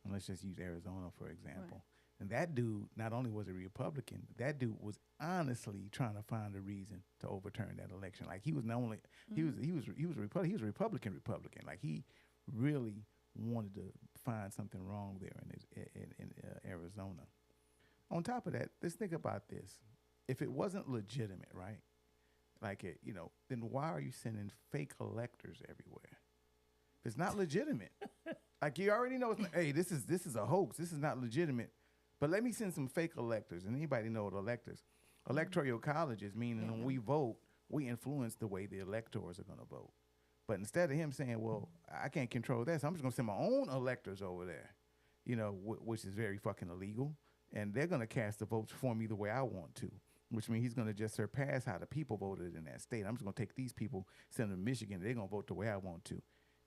And let's just use Arizona, for example. Right. And that dude, not only was a Republican, that dude was honestly trying to find a reason to overturn that election. Like, he was not only he was a Republican. Like, he really wanted to find something wrong there in Arizona. On top of that, let's think about this. If it wasn't legitimate, right? Like, then why are you sending fake electors everywhere? If it's not legitimate, like, you already know, hey, this is a hoax. This is not legitimate. But let me send some fake electors. And anybody know what electors? Electoral colleges, meaning when we vote, we influence the way the electors are going to vote. But instead of him saying, well, I can't control that, so I'm just going to send my own electors over there, which is very fucking illegal. And they're going to cast the votes for me the way I want to, which means he's going to just surpass how the people voted in that state. I'm just going to take these people, send them to Michigan, they're going to vote the way I want to.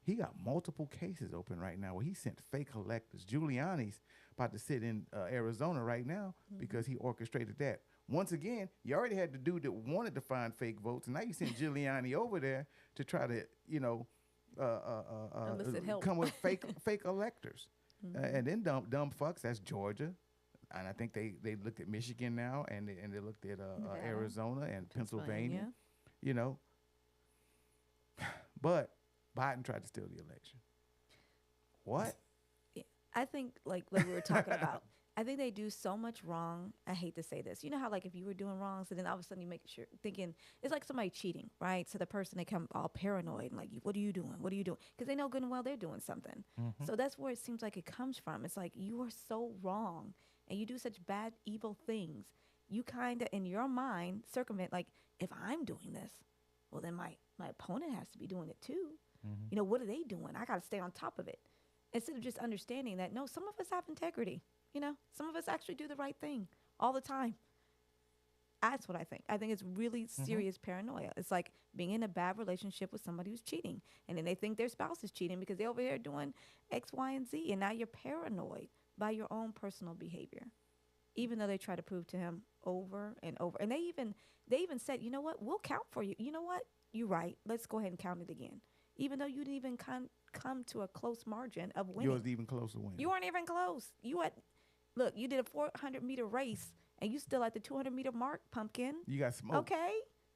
He got multiple cases open right now where he sent fake electors. Giuliani's about to sit in Arizona right now because he orchestrated that. Once again, you already had the dude that wanted to find fake votes, and now you sent Giuliani over there to try to, elicit help. Come with fake electors. And then dumb fucks, that's Georgia. And I think they looked at Michigan now, and they looked at Arizona and Pennsylvania. But Biden tried to steal the election. What? I think like we were talking about. I think they do so much wrong. I hate to say this. You know how like if you were doing wrong, so then all of a sudden you make sure thinking it's like somebody cheating, right? So the person they come all paranoid and like, what are you doing? What are you doing? Because they know good and well they're doing something. So that's where it seems like it comes from. It's like you are so wrong and you do such bad, evil things. You kind of in your mind circumvent like if I'm doing this, well then my opponent has to be doing it too. You know, what are they doing? I got to stay on top of it instead of just understanding that no, some of us have integrity. You know, some of us actually do the right thing all the time. That's what I think. I think it's really serious paranoia. It's like being in a bad relationship with somebody who's cheating. And then they think their spouse is cheating because they're over here doing X, Y, and Z. And now you're paranoid by your own personal behavior, even though they try to prove to him over and over. And they even said, you know what, we'll count for you. You know what, you're right. Let's go ahead and count it again. Even though you didn't even come to a close margin of winning. You was even close to winning. You weren't even close. Look, you did a 400-meter race, and you still at the 200-meter mark, pumpkin. You got smoked. Okay.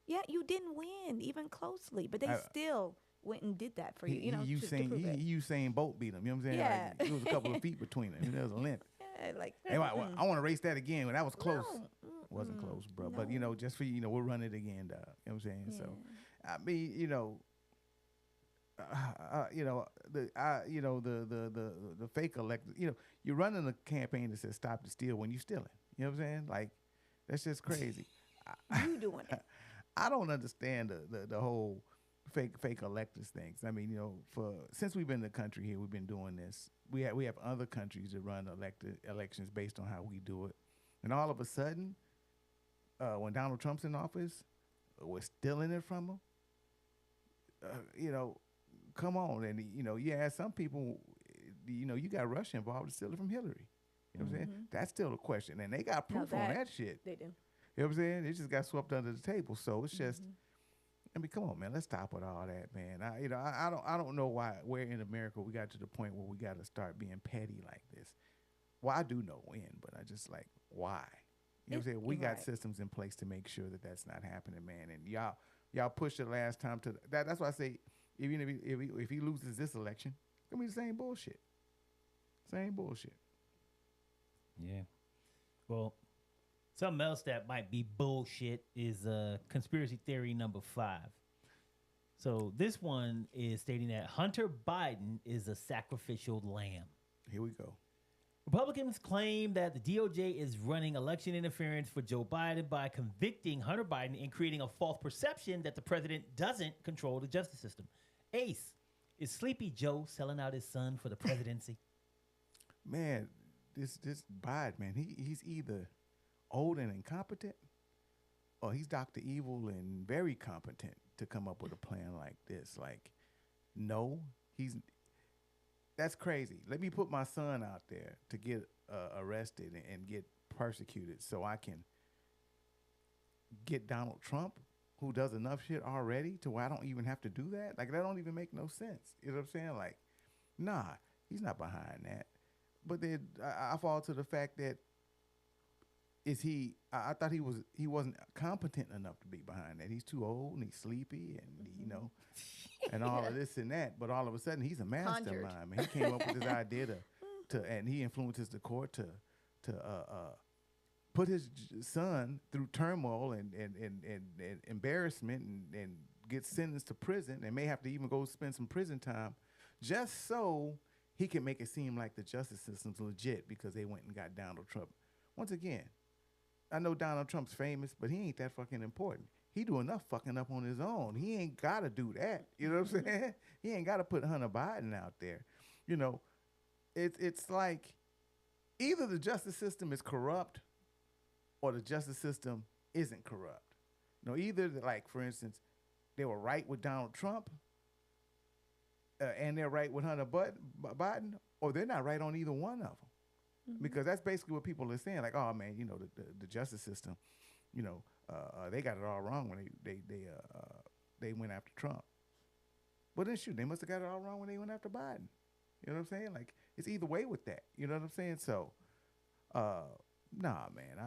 Yeah, you didn't win even closely, but they still went and did that for you. You know, Usain Bolt beat him. You know what I'm saying? Yeah. Like, it was a couple of feet between them. There was a length. Yeah, like, Hey, I want to race that again. When that was close. No. Wasn't close, bro. No. But, you know, just for you, we'll run it again, dog. You know what I'm saying? Yeah. So, I mean, the fake electors. You know, you're running a campaign that says "Stop the Steal" when you're stealing. You know what I'm saying? Like, that's just crazy. You doing it. I don't understand the whole fake electors things. I mean, since we've been in the country here, we've been doing this. We have other countries that run elections based on how we do it, and all of a sudden, when Donald Trump's in office, we're stealing it from him. Come on, and you ask some people, you got Russia involved to steal it from Hillary. You know what I'm saying? That's still a question, and they got proof on that shit. They do. You know what I'm saying? It just got swept under the table. So it's just, I mean, come on, man. Let's stop with all that, man. I don't know where in America we got to the point where we got to start being petty like this. Well, I do know when, but I just like why. You know what I'm saying? We got systems in place to make sure that that's not happening, man. And y'all pushed it last time to that. That's why I say. Even if he loses this election, it's gonna be the same bullshit. Same bullshit. Yeah. Well, something else that might be bullshit is conspiracy theory number 5. So this one is stating that Hunter Biden is a sacrificial lamb. Here we go. Republicans claim that the DOJ is running election interference for Joe Biden by convicting Hunter Biden and creating a false perception that the president doesn't control the justice system. Ace, is Sleepy Joe selling out his son for the presidency? Man, this Biden, man, he's either old and incompetent or he's Dr. Evil and very competent to come up with a plan like this. Like, no, that's crazy. Let me put my son out there to get arrested and get persecuted so I can get Donald Trump, who does enough shit already to where I don't even have to do that. Like, that don't even make no sense. You know what I'm saying? Like, nah, he's not behind that. But then I fall to the fact that I thought he wasn't competent enough to be behind that. He's too old and he's sleepy and and all of this and that. But all of a sudden he's a mastermind. Man, he came up with this idea and he influences the court to put his son through turmoil and embarrassment and get sentenced to prison and may have to even go spend some prison time just so he can make it seem like the justice system's legit because they went and got Donald Trump. Once again, I know Donald Trump's famous, but he ain't that fucking important. He do enough fucking up on his own. He ain't got to do that. You know what I'm saying? He ain't got to put Hunter Biden out there. It's like either the justice system is corrupt or the justice system isn't corrupt. Either, like, for instance, they were right with Donald Trump and they're right with Hunter Biden, or they're not right on either one of them. Mm-hmm. Because that's basically what people are saying. Like, oh, man, the justice system, they got it all wrong when they went after Trump. But then, shoot, they must have got it all wrong when they went after Biden. You know what I'm saying? Like, it's either way with that. You know what I'm saying? So, nah, man,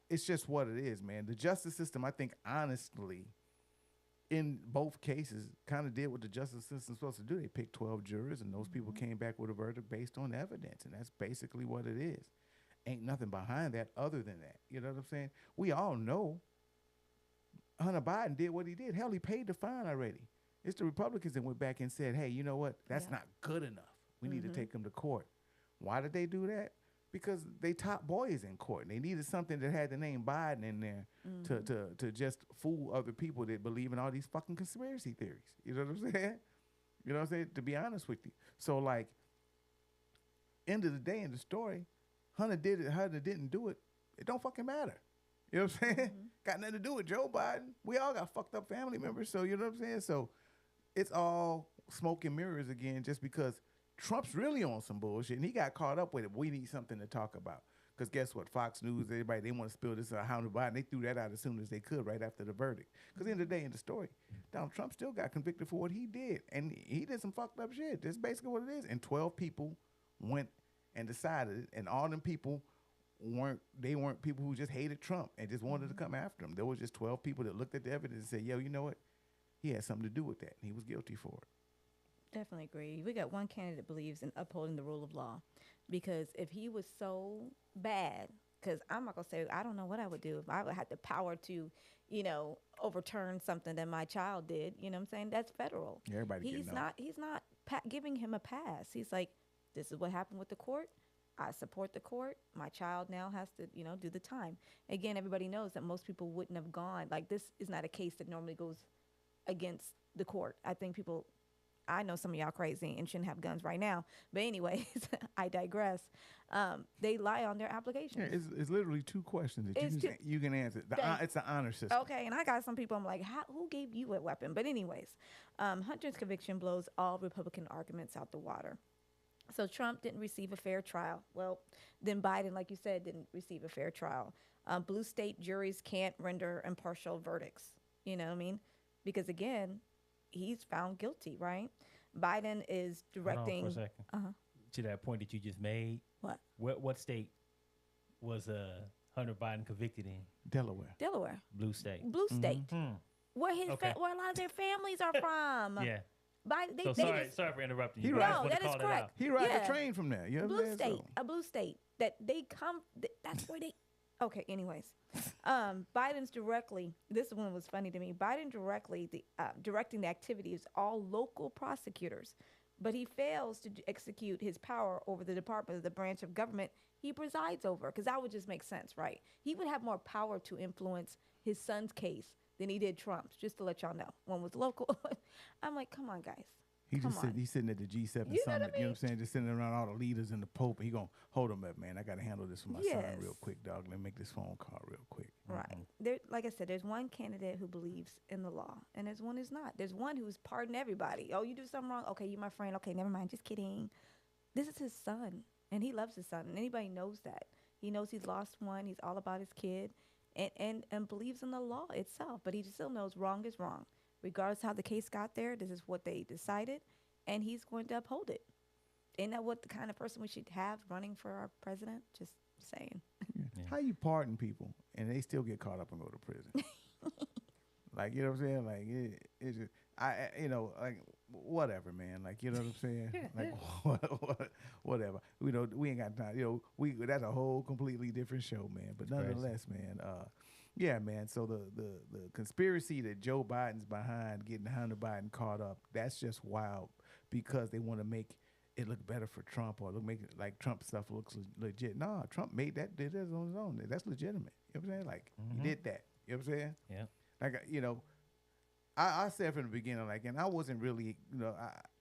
it's just what it is, man. The justice system, I think, honestly, in both cases, kind of did what the justice system's supposed to do. They picked 12 jurors, and those people came back with a verdict based on evidence, and that's basically what it is. Ain't nothing behind that other than that. You know what I'm saying? We all know Hunter Biden did what he did. Hell, he paid the fine already. It's the Republicans that went back and said, hey, you know what? That's not good enough. We need to take him to court. Why did they do that? Because they top boys in court, and they needed something that had the name Biden in there to just fool other people that believe in all these fucking conspiracy theories. You know what I'm saying? You know what I'm saying? To be honest with you. So, like, end of the day in the story, Hunter did it, Hunter didn't do it. It don't fucking matter. You know what I'm saying? Got nothing to do with Joe Biden. We all got fucked up family members. So, you know what I'm saying? So, it's all smoke and mirrors again just because Trump's really on some bullshit, and he got caught up with it. We need something to talk about. Because guess what? Fox News, everybody, they want to spill this on Hunter Biden. They threw that out as soon as they could right after the verdict. Because at the end of the day, in the story, Donald Trump still got convicted for what he did. And he did some fucked up shit. That's basically what it is. And 12 people went and decided it, and all them people weren't people who just hated Trump and just wanted to come after him. There was just 12 people that looked at the evidence and said, yo, you know what? He had something to do with that. And he was guilty for it. Definitely agree. We got one candidate believes in upholding the rule of law, because if he was so bad, because I'm not gonna say I don't know what I would do if I would have the power to, overturn something that my child did. You know what I'm saying? That's federal. Yeah, everybody He's not giving him a pass. He's like, this is what happened with the court. I support the court. My child now has to, do the time. Again, everybody knows that most people wouldn't have gone. Like, this is not a case that normally goes against the court. I know some of y'all crazy and shouldn't have guns right now. But anyways, I digress. They lie on their applications. Yeah, it's literally two questions that you can answer. It's an honor system. Okay, and I got some people, I'm like, who gave you a weapon? But anyways, Hunter's conviction blows all Republican arguments out the water. So Trump didn't receive a fair trial. Well, then Biden, like you said, didn't receive a fair trial. Blue state juries can't render impartial verdicts. You know what I mean? Because, again, he's found guilty, right? Biden is directing. Hold on for a second. To that point that you just made. What state was Hunter Biden convicted in? Delaware. Blue state. Where where a lot of their families are from. Yeah. Sorry for interrupting you. No, that is correct. He ride the train from there. You know blue state, a blue state that they come. That's where they. Okay. Anyways, Biden's directly. This one was funny to me. Biden directing the activities all local prosecutors, but he fails to execute his power over the department of the branch of government he presides over. Because that would just make sense, right? He would have more power to influence his son's case than he did Trump's, just to let y'all know. One was local. I'm like, come on, guys. He's sitting at the G7 summit, you know what I'm saying? Just sitting around all the leaders and the Pope. He going to hold him up, man. I got to handle this for my son real quick, dog. Let me make this phone call real quick. Right. Like I said, there's one candidate who believes in the law, and there's one who's not. There's one who's pardoned everybody. Oh, you do something wrong? Okay, you my friend. Okay, never mind. Just kidding. This is his son, and he loves his son, and anybody knows that. He knows he's lost one. He's all about his kid. And believes in the law itself, but he still knows wrong is wrong. Regardless how the case got there, this is what they decided, and he's going to uphold it. Ain't that what the kind of person we should have running for our president? Just saying. Yeah. How you pardon people and they still get caught up and go to prison? Like, you know what I'm saying? Like, it's just, like, whatever, man. Like, you know what I'm saying? Like, whatever. We ain't got time. That's a whole completely different show, man. But nonetheless, man, yeah, man. So the conspiracy that Joe Biden's behind getting Hunter Biden caught up, that's just wild because they want to make it look better for Trump or make it like Trump stuff looks legit. No, Trump did that on his own. That's legitimate. You know what I'm saying? Like, he did that. You know what I'm saying? Yeah. Like, I said from the beginning, like, and I wasn't really,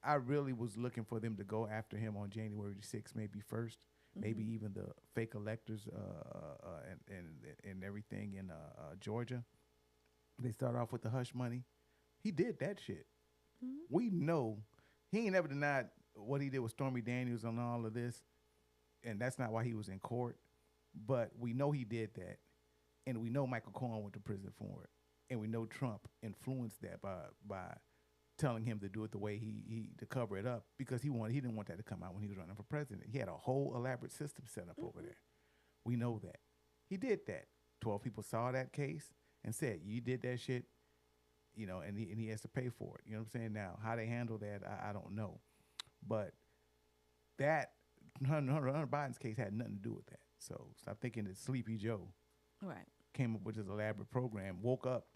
I really was looking for them to go after him on January 6th, maybe first, maybe even the fake electors and everything in Georgia. They start off with the hush money. He did that shit. We know he ain't never denied what he did with Stormy Daniels on all of this, and that's not why he was in court. But we know he did that, and we know Michael Cohen went to prison for it. And we know Trump influenced that by telling him to do it the way he to cover it up because he didn't want that to come out when he was running for president. He had a whole elaborate system set up over there. We know that. He did that. 12 people saw that case and said, you did that shit. you know, and he has to pay for it. You know what I'm saying? Now, how they handle that, I don't know. But that Hunter Biden's case had nothing to do with that. So stop thinking that Sleepy Joe Right. came up with this elaborate program, woke up,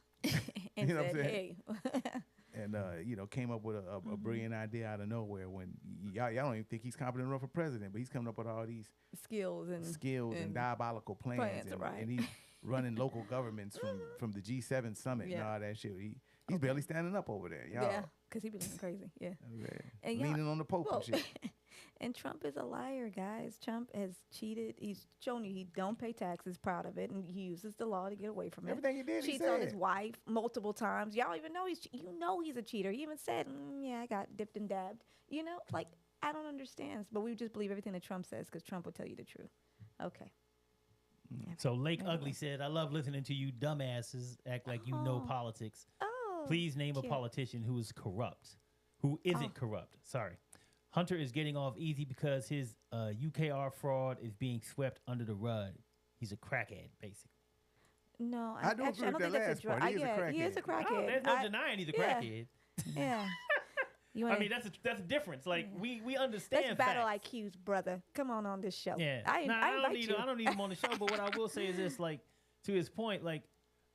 And You know what I'm said, saying? hey. and you know, came up with a brilliant idea out of nowhere. When y'all don't even think he's competent enough for president, but he's coming up with all these skills and diabolical plans, right. and he's running local governments from the G7 summit and Yeah. all that shit. He's barely standing up over there, y'all. Yeah, because he be looking crazy. Yeah. Okay. And y'all- Leaning on the Pope Well, and shit. And Trump is a liar, guys. Trump has cheated. He's shown you he don't pay taxes, proud of it, and he uses the law to get away from it. Everything he did, he Cheats on his said. wife multiple times. Y'all even know he's a cheater. He even said, "Yeah, I got dipped and dabbed." You know, like I don't understand, but we just believe everything that Trump says because Trump will tell you the truth. Okay. So Lake Anyway. Ugly said, "I love listening to you dumbasses act like you know Oh. politics. Oh. Please name a cute. politician who is corrupt, who isn't corrupt. Sorry. Hunter is getting off easy because his UKR fraud is being swept under the rug. He's a crackhead, basically. No, I do actually, I agree don't with think that that's a last drug. part. He is a He is a crackhead. crackhead. Oh, there's no denying he's a yeah. crackhead. Yeah. You I wanna, mean, that's a difference. Like Yeah. we understand. let's battle facts. IQs, brother. Come on this show. Yeah. I Nah, I don't invite need you. I don't need him on the show. But what I will say is this: like to his point, like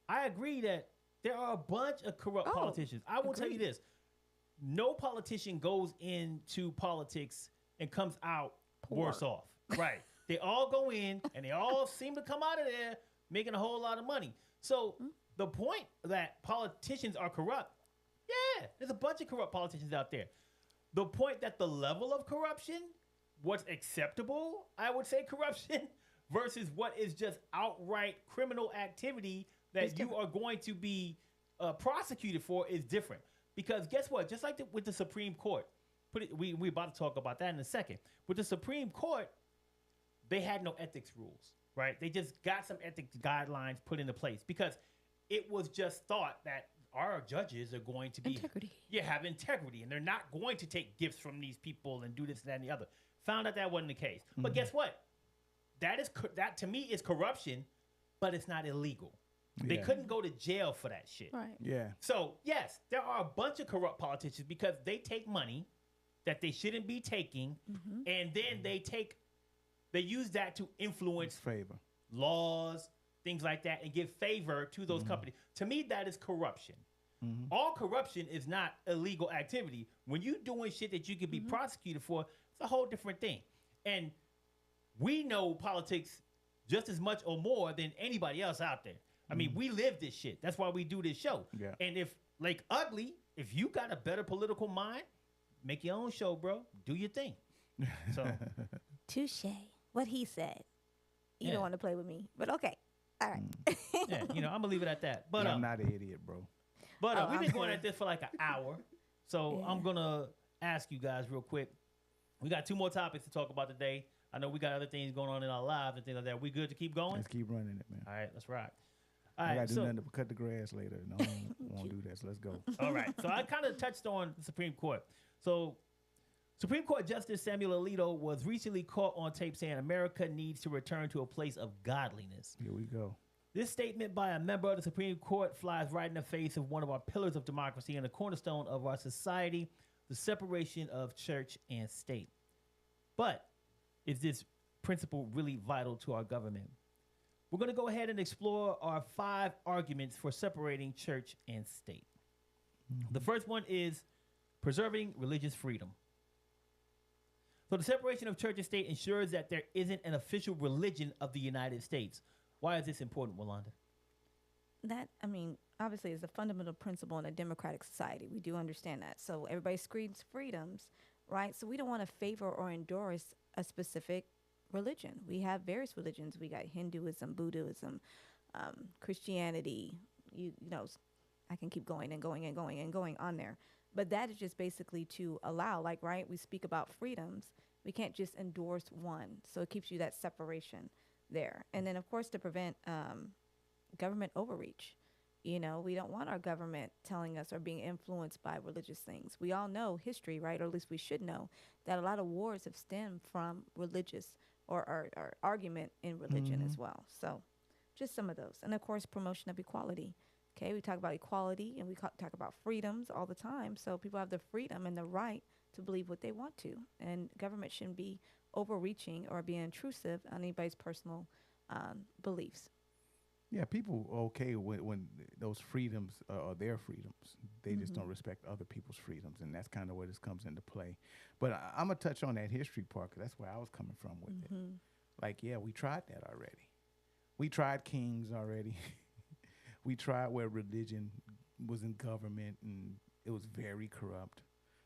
I agree that there are a bunch of corrupt Oh, politicians. I will tell you agreed. this: no politician goes into politics and comes out Poor. worse off. Right? They all go in and they all seem to come out of there making a whole lot of money. So the point that politicians are corrupt, yeah, there's a bunch of corrupt politicians out there. The point that the level of corruption, what's acceptable, I would say corruption, versus what is just outright criminal activity that you are going to be prosecuted for is different. Because guess what? Just like with the Supreme Court, we're about to talk about that in a second. With the Supreme Court, they had no ethics rules, right? They just got some ethics guidelines put into place because it was just thought that our judges are going to be Integrity. have integrity, and they're not going to take gifts from these people and do this, that, and the other. Found out that wasn't the case. But guess what? That to me is corruption, but it's not illegal. They Yeah. couldn't go to jail for that shit. Right. Yeah. So yes, there are a bunch of corrupt politicians because they take money that they shouldn't be taking, and then they use that to influence Favor. laws, things like that, and give favor to those companies. To me, that is corruption. All corruption is not illegal activity. When you doing shit that you could be prosecuted for, it's a whole different thing. And we know politics just as much or more than anybody else out there. I mean, we live this shit. That's why we do this show. Yeah. And if, like Ugly, if you got a better political mind, make your own show, bro. Do your thing. So, Touche. What he said. You Yeah. don't want to play with me, but okay. All right. yeah, I'm going to leave it at that. But, I'm not an idiot, bro. But Oh, we've been I'm going good. at this for like an hour. So Yeah. I'm going to ask you guys real quick. We got 2 more topics to talk about today. I know we got other things going on in our lives and things like that. We good to keep going? Let's keep running it, man. All right, let's rock. All I right, gotta do so, nothing but cut the grass later. No, I won't do that. So let's go. all right. So I kind of touched on the Supreme Court. So Supreme Court Justice Samuel Alito was recently caught on tape saying America needs to return to a place of godliness. Here we go. This statement by a member of the Supreme Court flies right in the face of one of our pillars of democracy and a cornerstone of our society, the separation of church and state. But is this principle really vital to our government? We're going to go ahead and explore our 5 arguments for separating church and state. The first one is preserving religious freedom. So the separation of church and state ensures that there isn't an official religion of the United States. Why is this important, Wanda? That, I mean, obviously is a fundamental principle in a democratic society. We do understand that. So everybody screams freedoms, right? So we don't want to favor or endorse a specific religion. We have various religions. We got Hinduism, Buddhism, Christianity. You know, I can keep going and going and going and going on there. But that is just basically to allow, like, right, we speak about freedoms. We can't just endorse one. So it keeps you that separation there. And then, of course, to prevent government overreach. You know, we don't want our government telling us or being influenced by religious things. We all know history, right? Or at least we should know that a lot of wars have stemmed from religious or argument in religion as well. So just some of those. And, of course, promotion of equality. Okay, we talk about equality and we talk about freedoms all the time. So people have the freedom and the right to believe what they want to, and government shouldn't be overreaching or being intrusive on anybody's personal beliefs. Yeah, people are okay when those freedoms are their freedoms. They just don't respect other people's freedoms, and that's kind of where this comes into play. But I'm gonna touch on that history part because that's where I was coming from with it. Like, yeah, we tried that already. We tried kings already. We tried where religion was in government and it was very corrupt.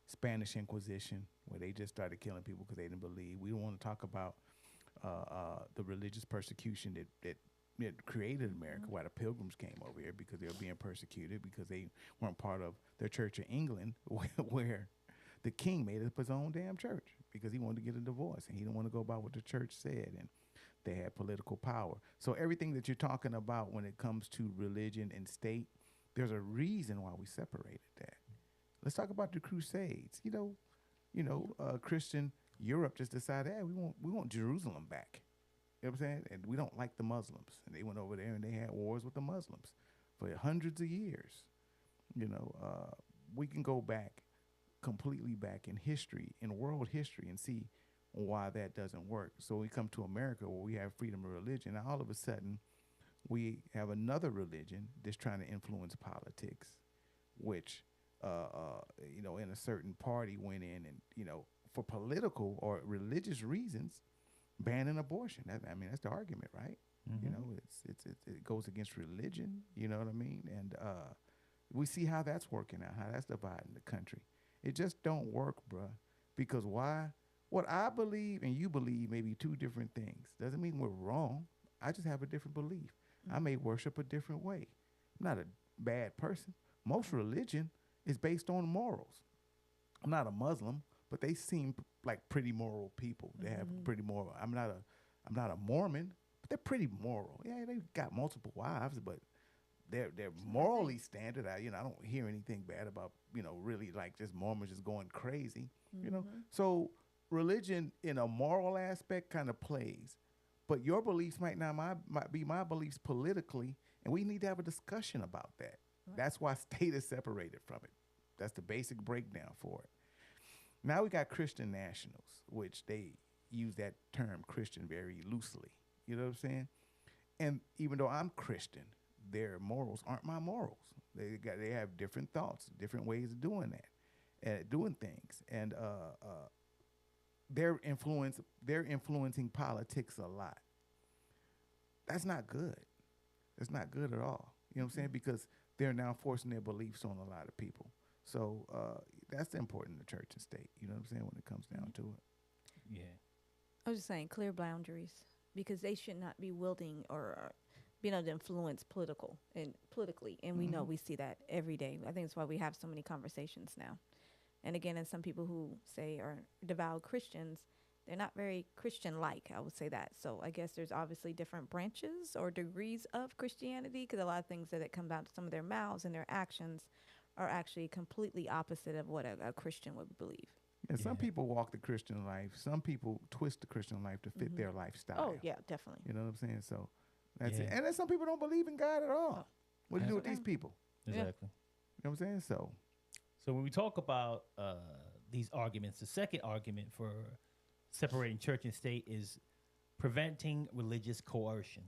Spanish Inquisition, where they just started killing people because they didn't believe. We don't want to talk about the religious persecution that created America, why the Pilgrims came over here because they were being persecuted because they weren't part of their Church of England, where the king made up his own damn church because he wanted to get a divorce and he didn't want to go by what the church said, and they had political power. So everything that you're talking about when it comes to religion and state, there's a reason why we separated that. Let's talk about the Crusades. Christian Europe just decided, hey, we want Jerusalem back. You know what I'm saying? And we don't like the Muslims. And they went over there and they had wars with the Muslims for hundreds of years. We can go back, completely back in history, in world history, and see why that doesn't work. So we come to America where we have freedom of religion. Now all of a sudden, we have another religion that's trying to influence politics, which, in a certain party went in and, for political or religious reasons, banning abortion. That's the argument, right? It goes against religion. You know what I mean? And we see how that's working out, how that's dividing the country. It just don't work, bruh. Because why? What I believe and you believe may be two different things. Doesn't mean we're wrong. I just have a different belief. I may worship a different way. I'm not a bad person. Most religion is based on morals. I'm not a Muslim, but they seem like pretty moral people. They have pretty moral. I'm not a Mormon, but they're pretty moral. Yeah, they got multiple wives, but they're morally standard. I don't hear anything bad about, really like just Mormons just going crazy, So religion in a moral aspect kind of plays, but your beliefs might be my beliefs politically, and we need to have a discussion about that. Right. That's why state is separated from it. That's the basic breakdown for it. Now we got Christian nationals, which they use that term Christian very loosely. You know what I'm saying? And even though I'm Christian, their morals aren't my morals. They have different thoughts, different ways of doing that, doing things, and they're influencing politics a lot. That's not good. That's not good at all. You know what I'm saying? Because they're now forcing their beliefs on a lot of people. So that's important in the church and state. You know what I'm saying? When it comes down to it. Yeah. I was just saying clear boundaries, because they should not be wielding or being able to influence politically. And we know we see that every day. I think that's why we have so many conversations now. And again, and some people who say are devout Christians, they're not very Christian-like, I would say that. So I guess there's obviously different branches or degrees of Christianity, because a lot of things that come out of some of their mouths and their actions are actually completely opposite of what a Christian would believe. And some people walk the Christian life. Some people twist the Christian life to fit their lifestyle. Oh, yeah, definitely. You know what I'm saying? So that's it. And then some people don't believe in God at all. What do you do with these people? Exactly. You know what I'm saying? So when we talk about these arguments, the second argument for separating church and state is preventing religious coercion.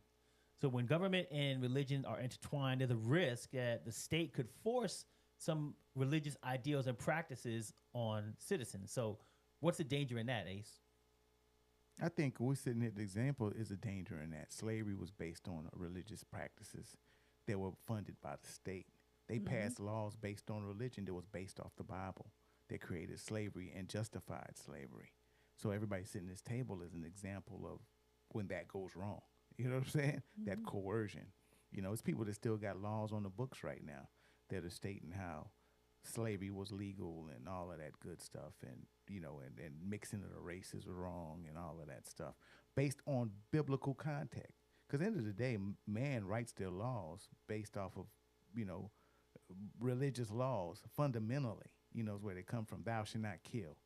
So when government and religion are intertwined, there's a risk that the state could force some religious ideals and practices on citizens. So what's the danger in that, Ace? I think we're sitting here, the example is a danger in that. Slavery was based on religious practices that were funded by the state. They passed laws based on religion that was based off the Bible. They created slavery and justified slavery. So everybody sitting at this table is an example of when that goes wrong. You know what I'm saying? That coercion. It's people that still got laws on the books right now that are stating how slavery was legal and all of that good stuff, and and mixing of the races were wrong and all of that stuff based on biblical context. Because at the end of the day, man writes their laws based off of religious laws fundamentally. Is where they come from. Thou shalt not kill.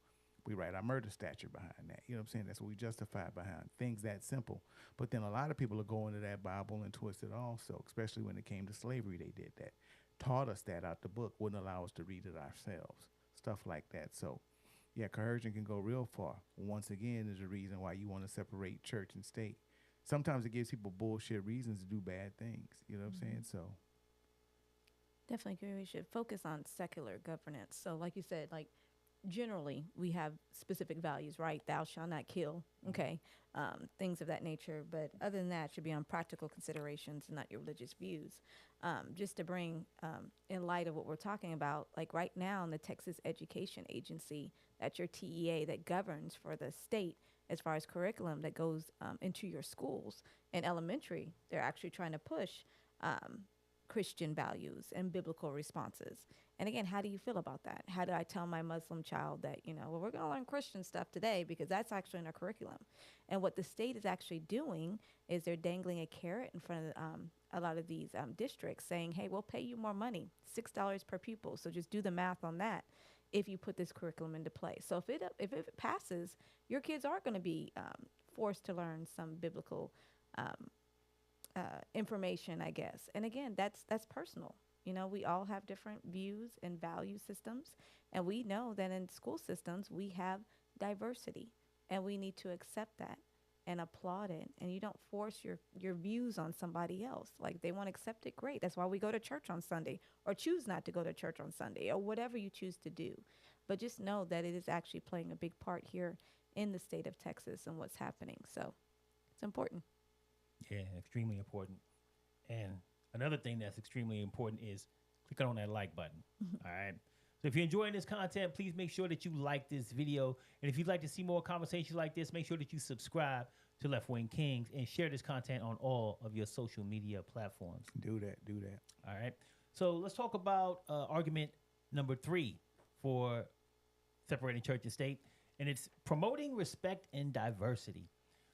We write our murder statute behind that. You know what I'm saying? That's what we justify behind things that simple. But then a lot of people are going to that Bible and twist it also, especially when it came to slavery. They did that. Taught us that out the book, wouldn't allow us to read it ourselves. Stuff like that. So, yeah, coercion can go real far. Once again, is a reason why you want to separate church and state. Sometimes it gives people bullshit reasons to do bad things. You know what I'm saying? So, Definitely agree. We should focus on secular governance. So, like you said, like generally we have specific values, right? Thou shalt not kill, okay, things of that nature. But other than that, it should be on practical considerations and not your religious views. Just to bring in light of what we're talking about, like right now in the Texas Education Agency, that's your TEA that governs for the state as far as curriculum that goes into your schools. In elementary, they're actually trying to push Christian values and biblical responses. And again, how do you feel about that? How do I tell my Muslim child that, well, we're going to learn Christian stuff today because that's actually in our curriculum. And what the state is actually doing is they're dangling a carrot in front of a lot of these districts saying, hey, we'll pay you more money, $6 per pupil. So just do the math on that if you put this curriculum into play. So if it passes, your kids are going to be forced to learn some biblical information, I guess. And again, that's personal. We all have different views and value systems, and we know that in school systems we have diversity, and we need to accept that and applaud it. And you don't force your views on somebody else. Like they want to accept it, great. That's why we go to church on Sunday, or choose not to go to church on Sunday, or whatever you choose to do. But just know that it is actually playing a big part here in the state of Texas and what's happening. So it's important. Yeah, extremely important. And another thing that's extremely important is clicking on that like button. All right. So if you're enjoying this content, please make sure that you like this video. And if you'd like to see more conversations like this, make sure that you subscribe to Left-Wing Kingz and share this content on all of your social media platforms. do that. All right. So let's talk about argument number 3 for separating church and state. And it's promoting respect and diversity.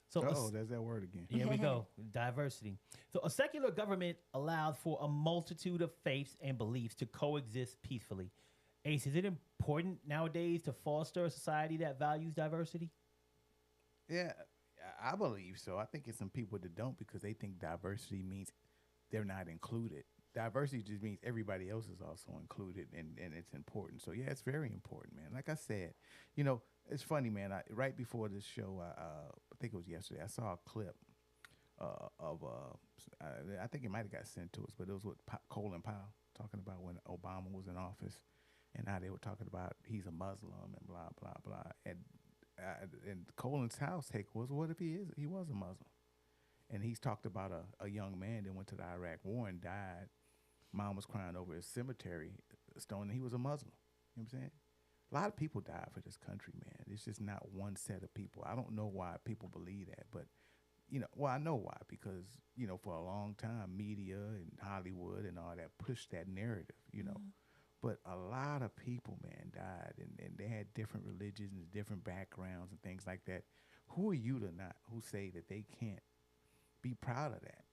So there's that word again. here we go. Diversity. So a secular government allows for a multitude of faiths and beliefs to coexist peacefully. Ace, is it important nowadays to foster a society that values diversity? Yeah, I believe so. I think it's some people that don't because they think diversity means they're not included. Diversity just means everybody else is also included, and it's important. So, yeah, it's very important, man. Like I said, it's funny, man. Right before this show, I think it was yesterday, I saw a clip of, I think it might have got sent to us, but it was with Colin Powell talking about when Obama was in office and how they were talking about he's a Muslim and blah, blah, blah. And Colin's house take was, what if he was a Muslim? And he's talked about a young man that went to the Iraq War and died. Mom was crying over his cemetery stone, and he was a Muslim. You know what I'm saying? A lot of people died for this country, man. It's just not one set of people. I don't know why people believe that, but, I know why. Because, for a long time, media and Hollywood and all that pushed that narrative, But a lot of people, man, died, and they had different religions and different backgrounds and things like that. Who are you who say that they can't be proud of that?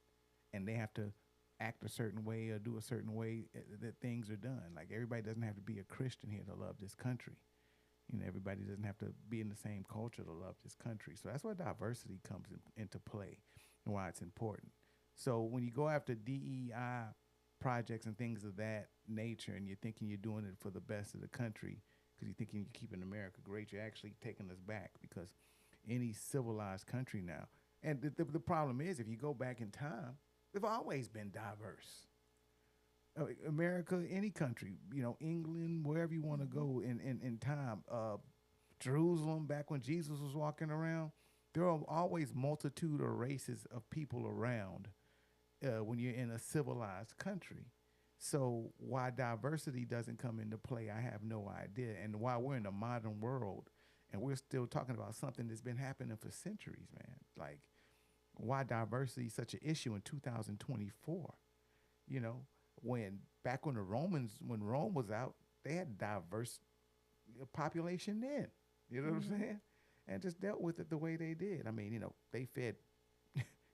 And they have to act a certain way or do a certain way that things are done. Like everybody doesn't have to be a Christian here to love this country. Everybody doesn't have to be in the same culture to love this country. So that's why diversity comes into play and why it's important. So when you go after DEI projects and things of that nature and you're thinking you're doing it for the best of the country because you're thinking you're keeping America great, you're actually taking us back because any civilized country now, and the problem is if you go back in time, they've always been diverse. America, any country, England, wherever you want to go in time. Jerusalem, back when Jesus was walking around, there are always multitude of races of people around when you're in a civilized country. So why diversity doesn't come into play, I have no idea. And why we're in a modern world and we're still talking about something that's been happening for centuries, man. Like, why diversity is such an issue in 2024? When Rome was out, they had diverse population then. You know what I'm saying? And just dealt with it the way they did. I mean, they fed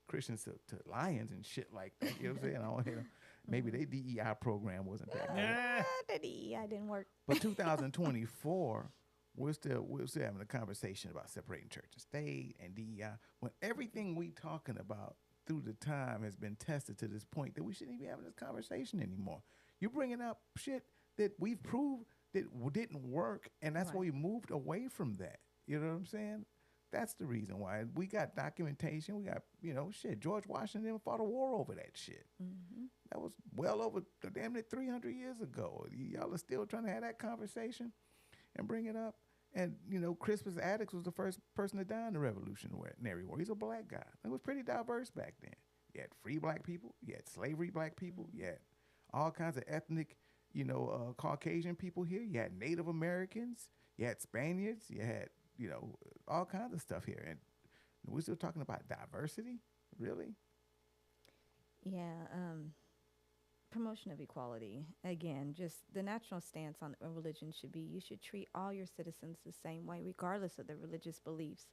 Christians to lions and shit like that. You know what I'm saying? Maybe their DEI program wasn't that good. The DEI didn't work. But 2024, we're still having a conversation about separating church and state and DEI when everything we talking about through the time has been tested to this point that we shouldn't even be having this conversation anymore. You're bringing up shit that we've proved that didn't work, and that's why we moved away from that. You know what I'm saying? That's the reason why. We got documentation. We got, shit. George Washington fought a war over that shit. Mm-hmm. That was well over damn near 300 years ago. Y'all are still trying to have that conversation and bring it up. And, Crispus Attucks was the first person to die in the Revolutionary War. He's a black guy. It was pretty diverse back then. You had free black people. You had slavery black people. You had all kinds of ethnic, Caucasian people here. You had Native Americans. You had Spaniards. You had, all kinds of stuff here. And we're still talking about diversity? Really? Yeah. Promotion of equality. Again, just the national stance on religion should be you should treat all your citizens the same way, regardless of their religious beliefs.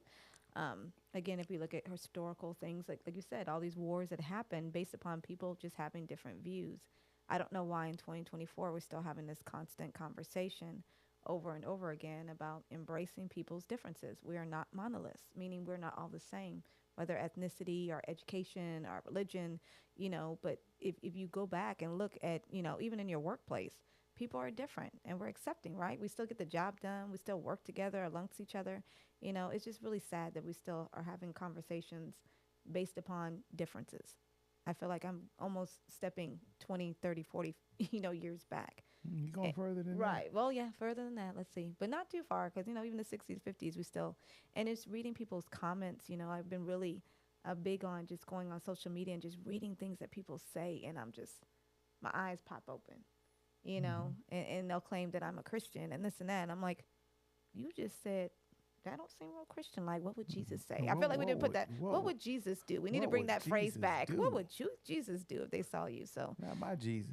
Again, if we look at historical things, like you said, all these wars that happen based upon people just having different views. I don't know why in 2024 we're still having this constant conversation over and over again about embracing people's differences. We are not monoliths, meaning we're not all the same, whether ethnicity or education or religion, but if you go back and look at, even in your workplace, people are different and we're accepting, right? We still get the job done. We still work together amongst each other. It's just really sad that we still are having conversations based upon differences. I feel like I'm almost stepping 20, 30, 40, years back. You going further than that? Right. Well, yeah, further than that. Let's see. But not too far because, even the 60s, 50s, we still, and it's reading people's comments. I've been really big on just going on social media and just reading things that people say. And my eyes pop open, and they'll claim that I'm a Christian and this and that. And I'm like, you just said, that don't seem real Christian. Like, what would Jesus say? I feel like we didn't put that. What would Jesus do? We need to bring that phrase back. What would Jesus do if they saw you? So, not my Jesus.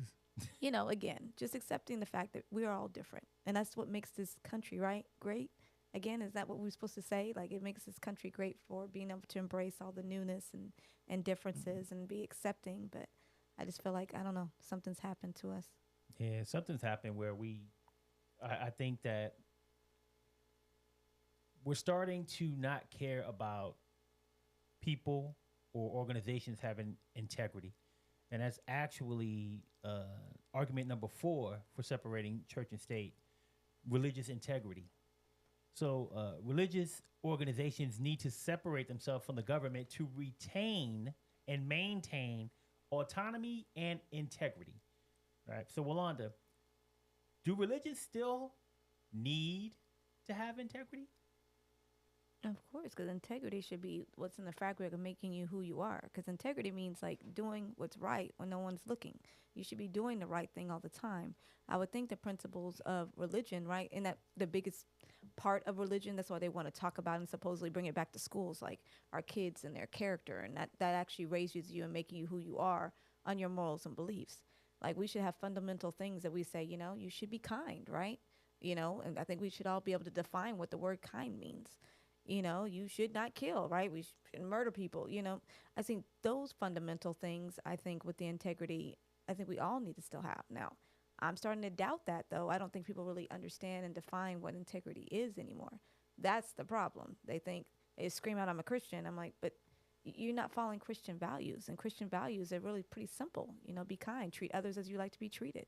Again, just accepting the fact that we are all different. And that's what makes this country, right, great. Again, is that what we're supposed to say? Like, it makes this country great for being able to embrace all the newness and differences and be accepting. But I just feel like, I don't know, something's happened to us. Yeah, something's happened where I think that we're starting to not care about people or organizations having integrity. And that's actually argument number 4 for separating church and state, religious integrity. So religious organizations need to separate themselves from the government to retain and maintain autonomy and integrity. Right? So, Walanda, do religions still need to have integrity? Of course, because integrity should be what's in the fabric of making you who you are. Because integrity means like doing what's right when no one's looking. You should be doing the right thing all the time. I would think the principles of religion, right, and that the biggest part of religion, that's why they want to talk about and supposedly bring it back to schools, like our kids and their character, and that actually raises you and making you who you are on your morals and beliefs. Like we should have fundamental things that we say, you should be kind, right? And I think we should all be able to define what the word kind means. You should not kill, right? We shouldn't murder people, I think those fundamental things, I think with the integrity, I think we all need to still have. Now, I'm starting to doubt that, though. I don't think people really understand and define what integrity is anymore. That's the problem. They think, they scream out, I'm a Christian. I'm like, but you're not following Christian values. And Christian values are really pretty simple. Be kind, treat others as you like to be treated.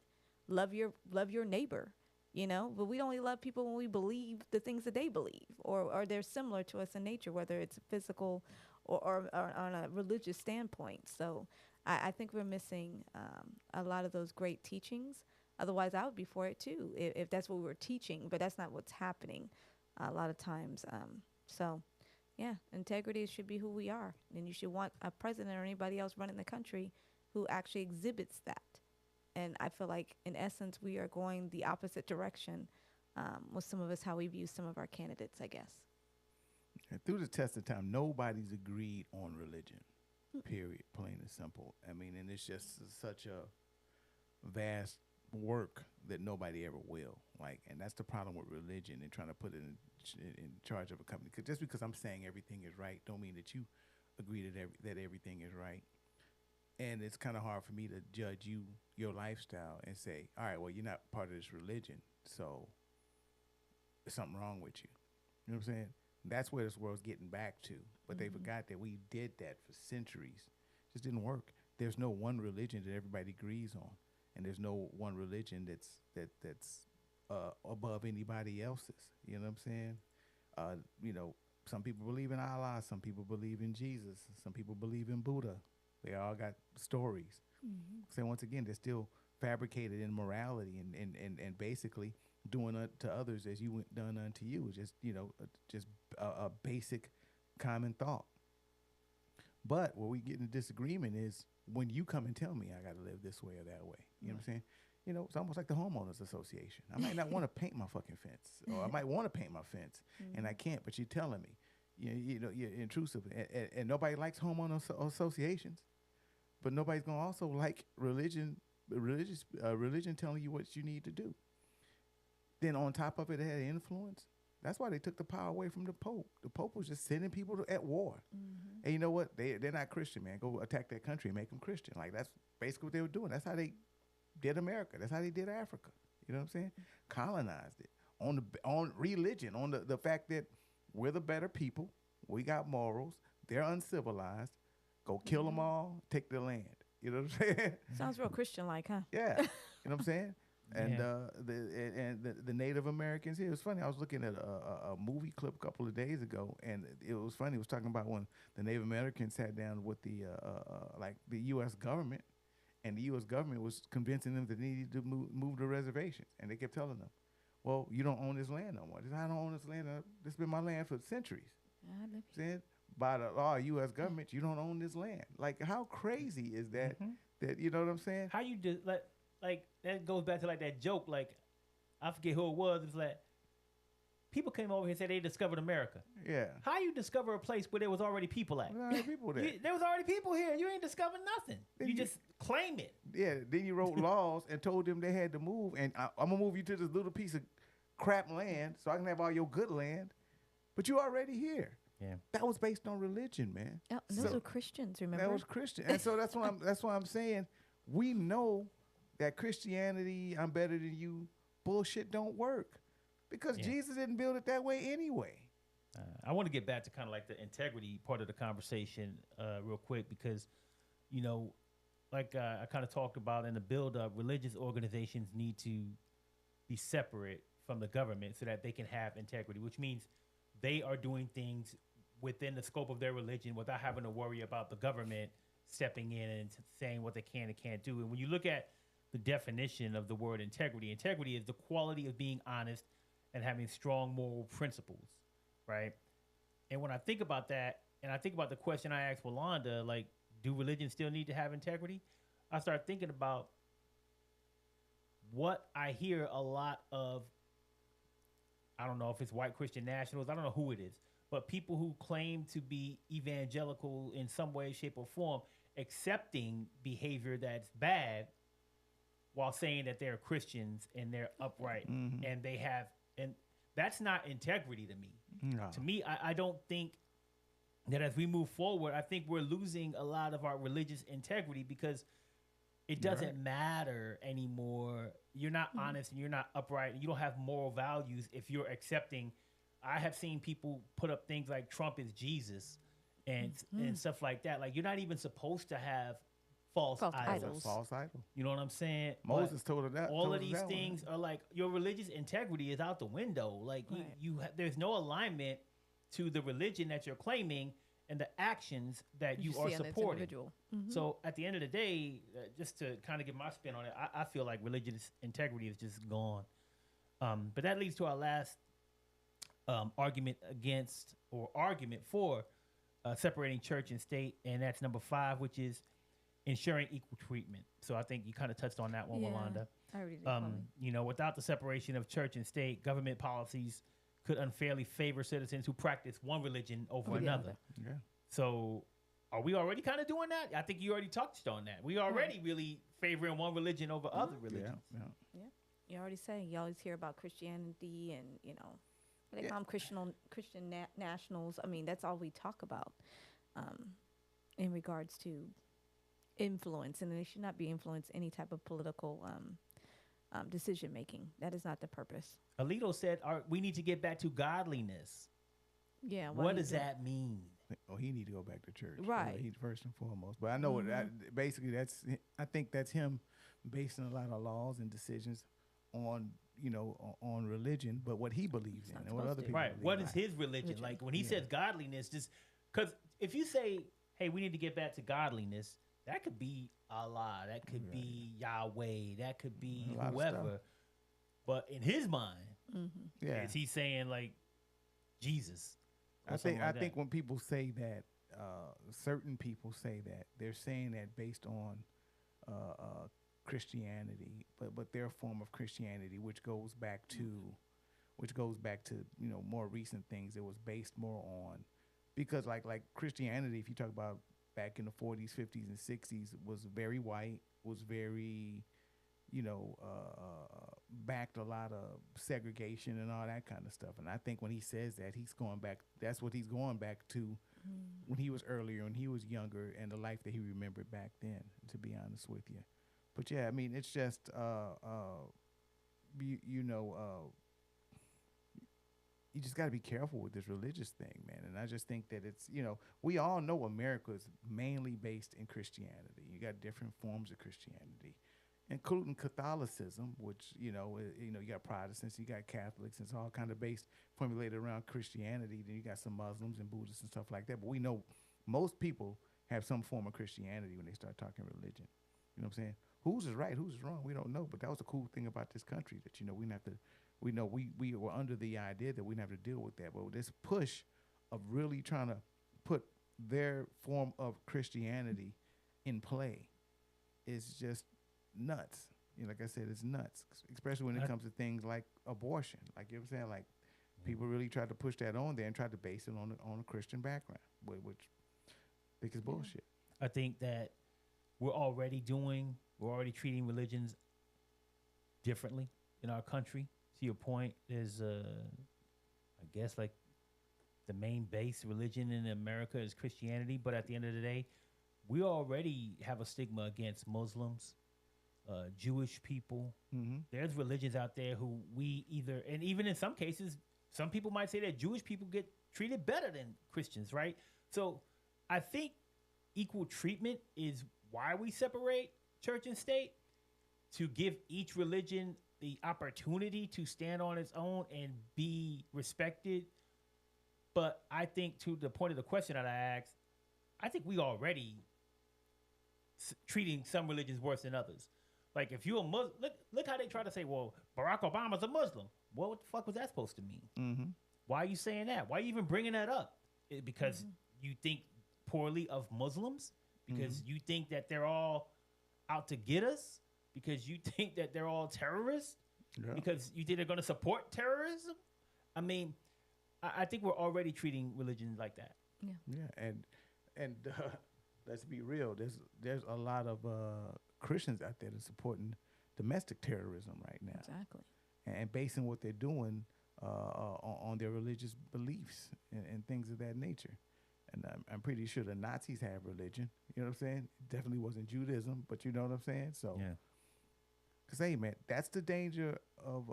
Love your neighbor. But we only love people when we believe the things that they believe or they're similar to us in nature, whether it's physical or on a religious standpoint. So I think we're missing a lot of those great teachings. Otherwise, I would be for it, too, if that's what we were teaching. But that's not what's happening a lot of times. So, yeah, integrity should be who we are. And you should want a president or anybody else running the country who actually exhibits that. And I feel like, in essence, we are going the opposite direction with some of us, how we view some of our candidates, I guess. And through the test of time, nobody's agreed on religion, period, plain and simple. I mean, and it's just such a vast work that nobody ever will. And that's the problem with religion and trying to put it in charge of a company. 'Cause just because I'm saying everything is right don't mean that you agree that everything is right. And it's kind of hard for me to judge your lifestyle and say, all right, well, you're not part of this religion, so there's something wrong with you. You know what I'm saying? That's where this world's getting back to. But they forgot that we did that for centuries. Just didn't work. There's no one religion that everybody agrees on, and there's no one religion that's above anybody else's. You know what I'm saying? You know, some people believe in Allah, some people believe in Jesus, some people believe in Buddha. They all got stories. So once again, they're still fabricated in morality and basically doing unto others as you went done unto you. Just, you know, just a basic common thought. But where we get in disagreement is when you come and tell me I got to live this way or that way. You know what I'm saying? You know, it's almost like the homeowners association. I might not want to paint my fucking fence, or I might want to paint my fence, and I can't. But you're telling me, you know, you're intrusive, and nobody likes homeowner associations, but nobody's gonna also like religion telling you what you need to do. Then on top of it, it had influence. That's why they took the power away from the Pope. The Pope was just sending people at war. And you know what? They're not Christian, man. Go attack that country and make them Christian. Like, that's basically what they were doing. That's how they did America. That's how they did Africa. You know what I'm saying? Colonized it on religion, on the fact that we're the better people. We got morals. They're uncivilized. Go kill them all. Take their land. You know what I'm saying? Sounds real Christian-like, huh? Yeah. You know what I'm saying? And Yeah. the Native Americans here. It was funny. I was looking at a movie clip a couple of days ago, and it was funny. It was talking about when the Native Americans sat down with the U.S. government, and the U.S. government was convincing them that they needed to move the reservations, and they kept telling them, "Well, you don't own this land no more. I don't own this land. This has been my land for centuries." Saying by the law, U.S. government, you don't own this land. Like, how crazy is that? That, you know what I'm saying? How you do like that goes back to like that joke. Like, I forget who it was. It's like people came over here and said they discovered America. Yeah. How you discover a place where there was already people at? There are people there. There was already people here. You ain't discovered nothing. You just claim it. Yeah. Then you wrote laws and told them they had to move, and I'm gonna move you to this little piece of crap land so I can have all your good land, but you already here. Yeah. That was based on religion, man. Oh, and those were Christians, remember? That was Christian, and so that's why I'm saying we know that Christianity, I'm better than you, bullshit don't work, because Jesus didn't build it that way anyway. I want to get back to kind of like the integrity part of the conversation real quick, because, you know, like I kind of talked about in the build-up, religious organizations need to be separate from the government so that they can have integrity, which means they are doing things within the scope of their religion without having to worry about the government stepping in and saying what they can and can't do. And when you look at the definition of the word integrity, integrity is the quality of being honest and having strong moral principles, right? And when I think about that, and I think about the question I asked Walanda, like, do religions still need to have integrity? I start thinking about what I hear a lot of. I don't know if it's white Christian nationals. I don't know who it is, but people who claim to be evangelical in some way, shape, or form, accepting behavior that's bad while saying that they're Christians and they're upright and they have, and that's not integrity to me. No. To me, I don't think that as we move forward, I think we're losing a lot of our religious integrity because it doesn't matter anymore. You're not honest and you're not upright and you don't have moral values if you're accepting. I have seen people put up things like Trump is Jesus and stuff like that. Like, you're not even supposed to have false idols. False idol. You know what I'm saying? Moses told her that. All of these things are like, your religious integrity is out the window. Like, there's no alignment to the religion that you're claiming and the actions that you are supporting. So at the end of the day, just to kind of get my spin on it, I feel like religious integrity is just gone. But that leads to our last argument against, or argument for, separating church and state, and that's number 5, which is ensuring equal treatment. So I think you kind of touched on that one, Walanda. I already did. You know, without the separation of church and state, government policies could unfairly favor citizens who practice one religion over another. Yeah. So are we already kind of doing that? I think you already touched on that. We already really favoring one religion over other religions. Yeah. You already say, you always hear about Christianity and, you know, they call them Christian nationals. I mean, that's all we talk about in regards to influence, and they should not be influenced any type of political decision making. That is not the purpose. Alito said, we need to get back to godliness. Yeah. What does that mean? Oh, he need to go back to church. Right. He first and foremost. But I know basically I think that's him basing a lot of laws and decisions on on religion, but what he believes in and what other people right. believe What in. is his religion? Like when he says godliness, just because if you say, hey, we need to get back to godliness, that could be Allah, that could be Yahweh, that could be A lot of whoever. stuff. But in his mind, Yeah. is he saying like Jesus? or I something think like I think that? when people say that, certain people say that they're saying that based on Christianity, but their form of Christianity, which goes back to more recent things. It was based more on because like Christianity, if you talk about back in the 40s, 50s, and 60s, was very white, was very backed a lot of segregation and all that kind of stuff. And I think when he says that, he's going back. That's what he's going back to when he was earlier, when he was younger, and the life that he remembered back then. To be honest with you, but yeah, I mean, it's just you just got to be careful with this religious thing, man. And I just think that it's we all know America is mainly based in Christianity. You got different forms of Christianity, including Catholicism, which you got Protestants, you got Catholics, it's all kind of based formulated around Christianity. Then you got some Muslims and Buddhists and stuff like that. But we know most people have some form of Christianity when they start talking religion. You know what I'm saying? Whose is right, whose is wrong, we don't know. But that was the cool thing about this country, that we didn't have to. We were under the idea that we didn't have to deal with that. But this push of really trying to put their form of Christianity in play is just nuts. Like I said, it's nuts, especially when it comes to things like abortion. Like, you know what I'm saying? Like, people really tried to push that on there and tried to base it on a Christian background, which I think is bullshit. I think that we're already treating religions differently in our country. To your point, there's I guess like the main base religion in America is Christianity, but at the end of the day, we already have a stigma against Muslims, Jewish people. Mm-hmm. There's religions out there who we either, and even in some cases, some people might say that Jewish people get treated better than Christians, right? So I think equal treatment is why we separate church and state, to give each religion the opportunity to stand on its own and be respected. But I think, to the point of the question that I asked, I think we already treating some religions worse than others. Like, if you're a Muslim, look how they try to say, well, Barack Obama's a Muslim. Well, what the fuck was that supposed to mean? Mm-hmm. Why are you saying that? Why are you even bringing that up? Because you think poorly of Muslims? Because you think that they're all out to get us? Because you think that they're all terrorists? Yeah. Because you think they're going to support terrorism? I mean, I think we're already treating religion like that. Yeah, and let's be real. There's a lot of Christians out there that are supporting domestic terrorism right now. Exactly. And basing what they're doing on their religious beliefs and things of that nature. And I'm pretty sure the Nazis have religion. You know what I'm saying? It definitely wasn't Judaism, but you know what I'm saying? So, Yeah. because, hey, man, that's the danger of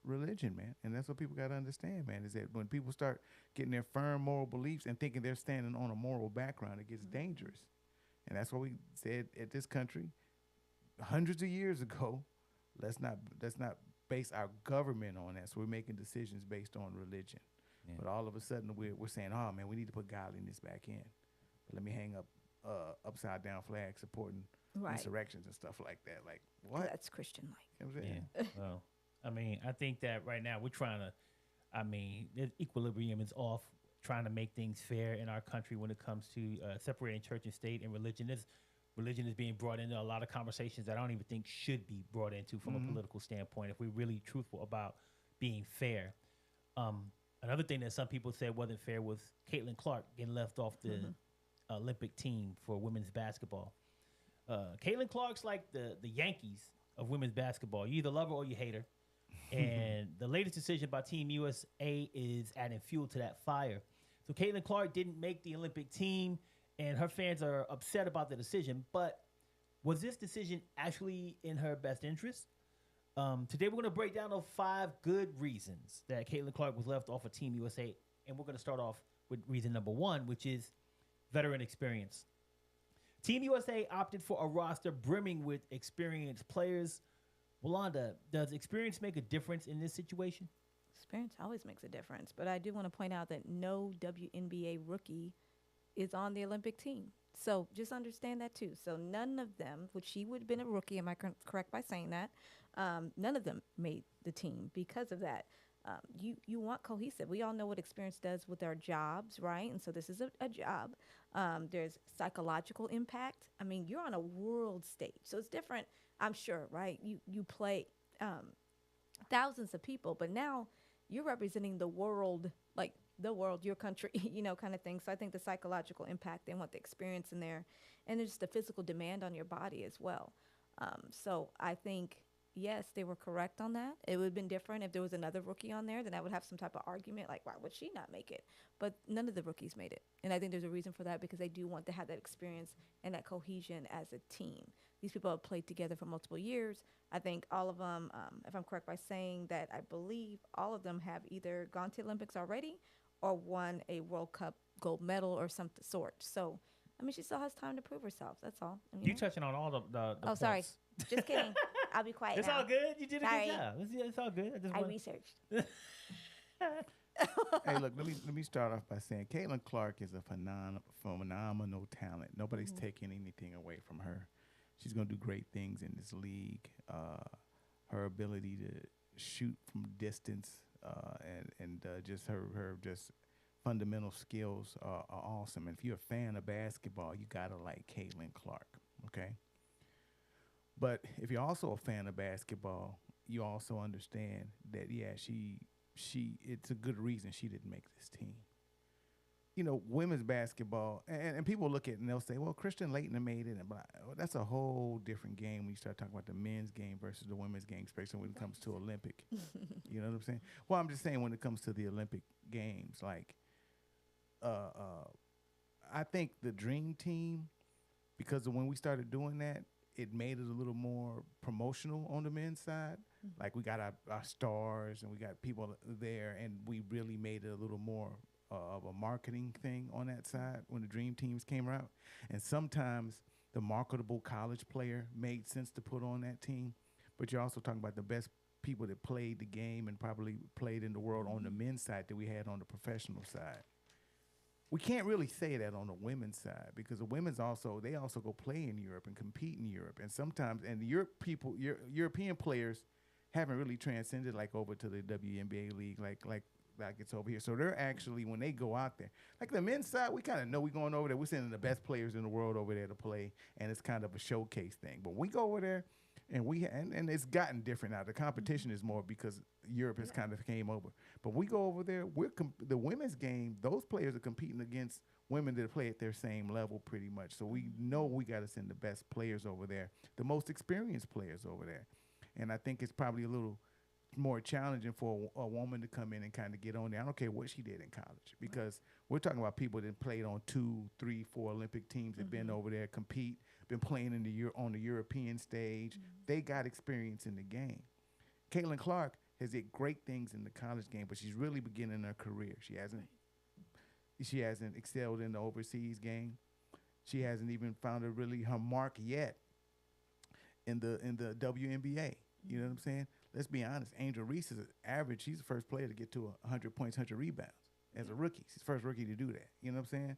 religion, man. And that's what people got to understand, man, is that when people start getting their firm moral beliefs and thinking they're standing on a moral background, it gets dangerous. And that's what we said at this country hundreds of years ago. Let's not base our government on that. So we're making decisions based on religion. Yeah. But all of a sudden we're saying, oh, man, we need to put godliness back in. But let me hang up upside down flag supporting insurrections and stuff like that. Like, what? That's Christian-like. You know what I'm saying? Yeah. Well, I mean, I think that right now we're trying to, the equilibrium is off, trying to make things fair in our country when it comes to separating church and state and religion. Religion is being brought into a lot of conversations that I don't even think should be brought into from a political standpoint if we're really truthful about being fair. Another thing that some people said wasn't fair was Caitlin Clark getting left off the Olympic team for women's basketball. Caitlin Clark's like the Yankees of women's basketball. You either love her or you hate her. And the latest decision by Team USA is adding fuel to that fire. So Caitlin Clark didn't make the Olympic team, and her fans are upset about the decision. But Was this decision actually in her best interest? Today we're going to break down those 5 good reasons that Caitlin Clark was left off of Team USA, and we're going to start off with reason number 1, which is veteran experience. Team USA opted for a roster brimming with experienced players. Wanda, does experience make a difference in this situation? Experience always makes a difference, but I do want to point out that no WNBA rookie is on the Olympic team. So just understand that too. So none of them, which she would have been a rookie, am I correct by saying that? None of them made the team because of that. You want cohesive. We all know what experience does with our jobs, right? And so this is a job. There's psychological impact. I mean, you're on a world stage, so it's different, I'm sure, right? You play thousands of people, but now you're representing the world, like the world, your country, kind of thing. So I think the psychological impact, they want the experience in there, and there's the physical demand on your body as well. So I think, yes, they were correct on that. It would have been different if there was another rookie on there, then I would have some type of argument, like, why would she not make it? But none of the rookies made it. And I think there's a reason for that, because they do want to have that experience and that cohesion as a team. These people have played together for multiple years. I think all of them, if I'm correct by saying that, I believe all of them have either gone to Olympics already or won a World Cup gold medal or some sort. So, I mean, she still has time to prove herself. That's all. You're touching on all the oh, sorry. points. Just kidding. I'll be quiet It's now. all good. You did a Sorry. good job. It's all good. I researched. Hey, look, let me start off by saying Caitlin Clark is a phenomenal talent. Nobody's taking anything away from her. She's going to do great things in this league. Her ability to shoot from distance and just her just fundamental skills are awesome. And if you're a fan of basketball, you got to like Caitlin Clark, okay? But if you're also a fan of basketball, you also understand that, yeah, she it's a good reason she didn't make this team. Women's basketball, and people look at it and they'll say, well, Christian Laettner made it. But that's a whole different game when you start talking about the men's game versus the women's game, especially when it comes to Olympic. You know what I'm saying? Well, I'm just saying when it comes to the Olympic games, like, I think the dream team, because of when we started doing that, it made it a little more promotional on the men's side. Mm-hmm. Like, we got our stars and we got people there, and we really made it a little more of a marketing thing on that side when the dream teams came out. And sometimes the marketable college player made sense to put on that team, but you're also talking about the best people that played the game and probably played in the world on the men's side that we had on the professional side. We can't really say that on the women's side, because the women's they also go play in Europe and compete in Europe. And sometimes, and European players haven't really transcended like over to the WNBA league like it's over here. So they're actually, when they go out there, like the men's side, we kind of know we're going over there. We're sending the best players in the world over there to play, and it's kind of a showcase thing. But we go over there, and and it's gotten different now. The competition is more because Europe has kind of came over. But we go over there, the women's game, those players are competing against women that play at their same level pretty much. So we know we got to send the best players over there, the most experienced players over there. And I think it's probably a little more challenging for a woman to come in and kind of get on there. I don't care what she did in college, because we're talking about people that played on 2, 3, 4 Olympic teams, that been over there, compete, been playing on the European stage. They got experience in the game. Caitlin Clark has did great things in the college game, but she's really beginning her career. She hasn't excelled in the overseas game. She hasn't even found her mark yet in the WNBA. You know what I'm saying? Let's be honest. Angel Reese is average. She's the first player to get to 100 points, 100 rebounds as a rookie. She's the first rookie to do that. You know what I'm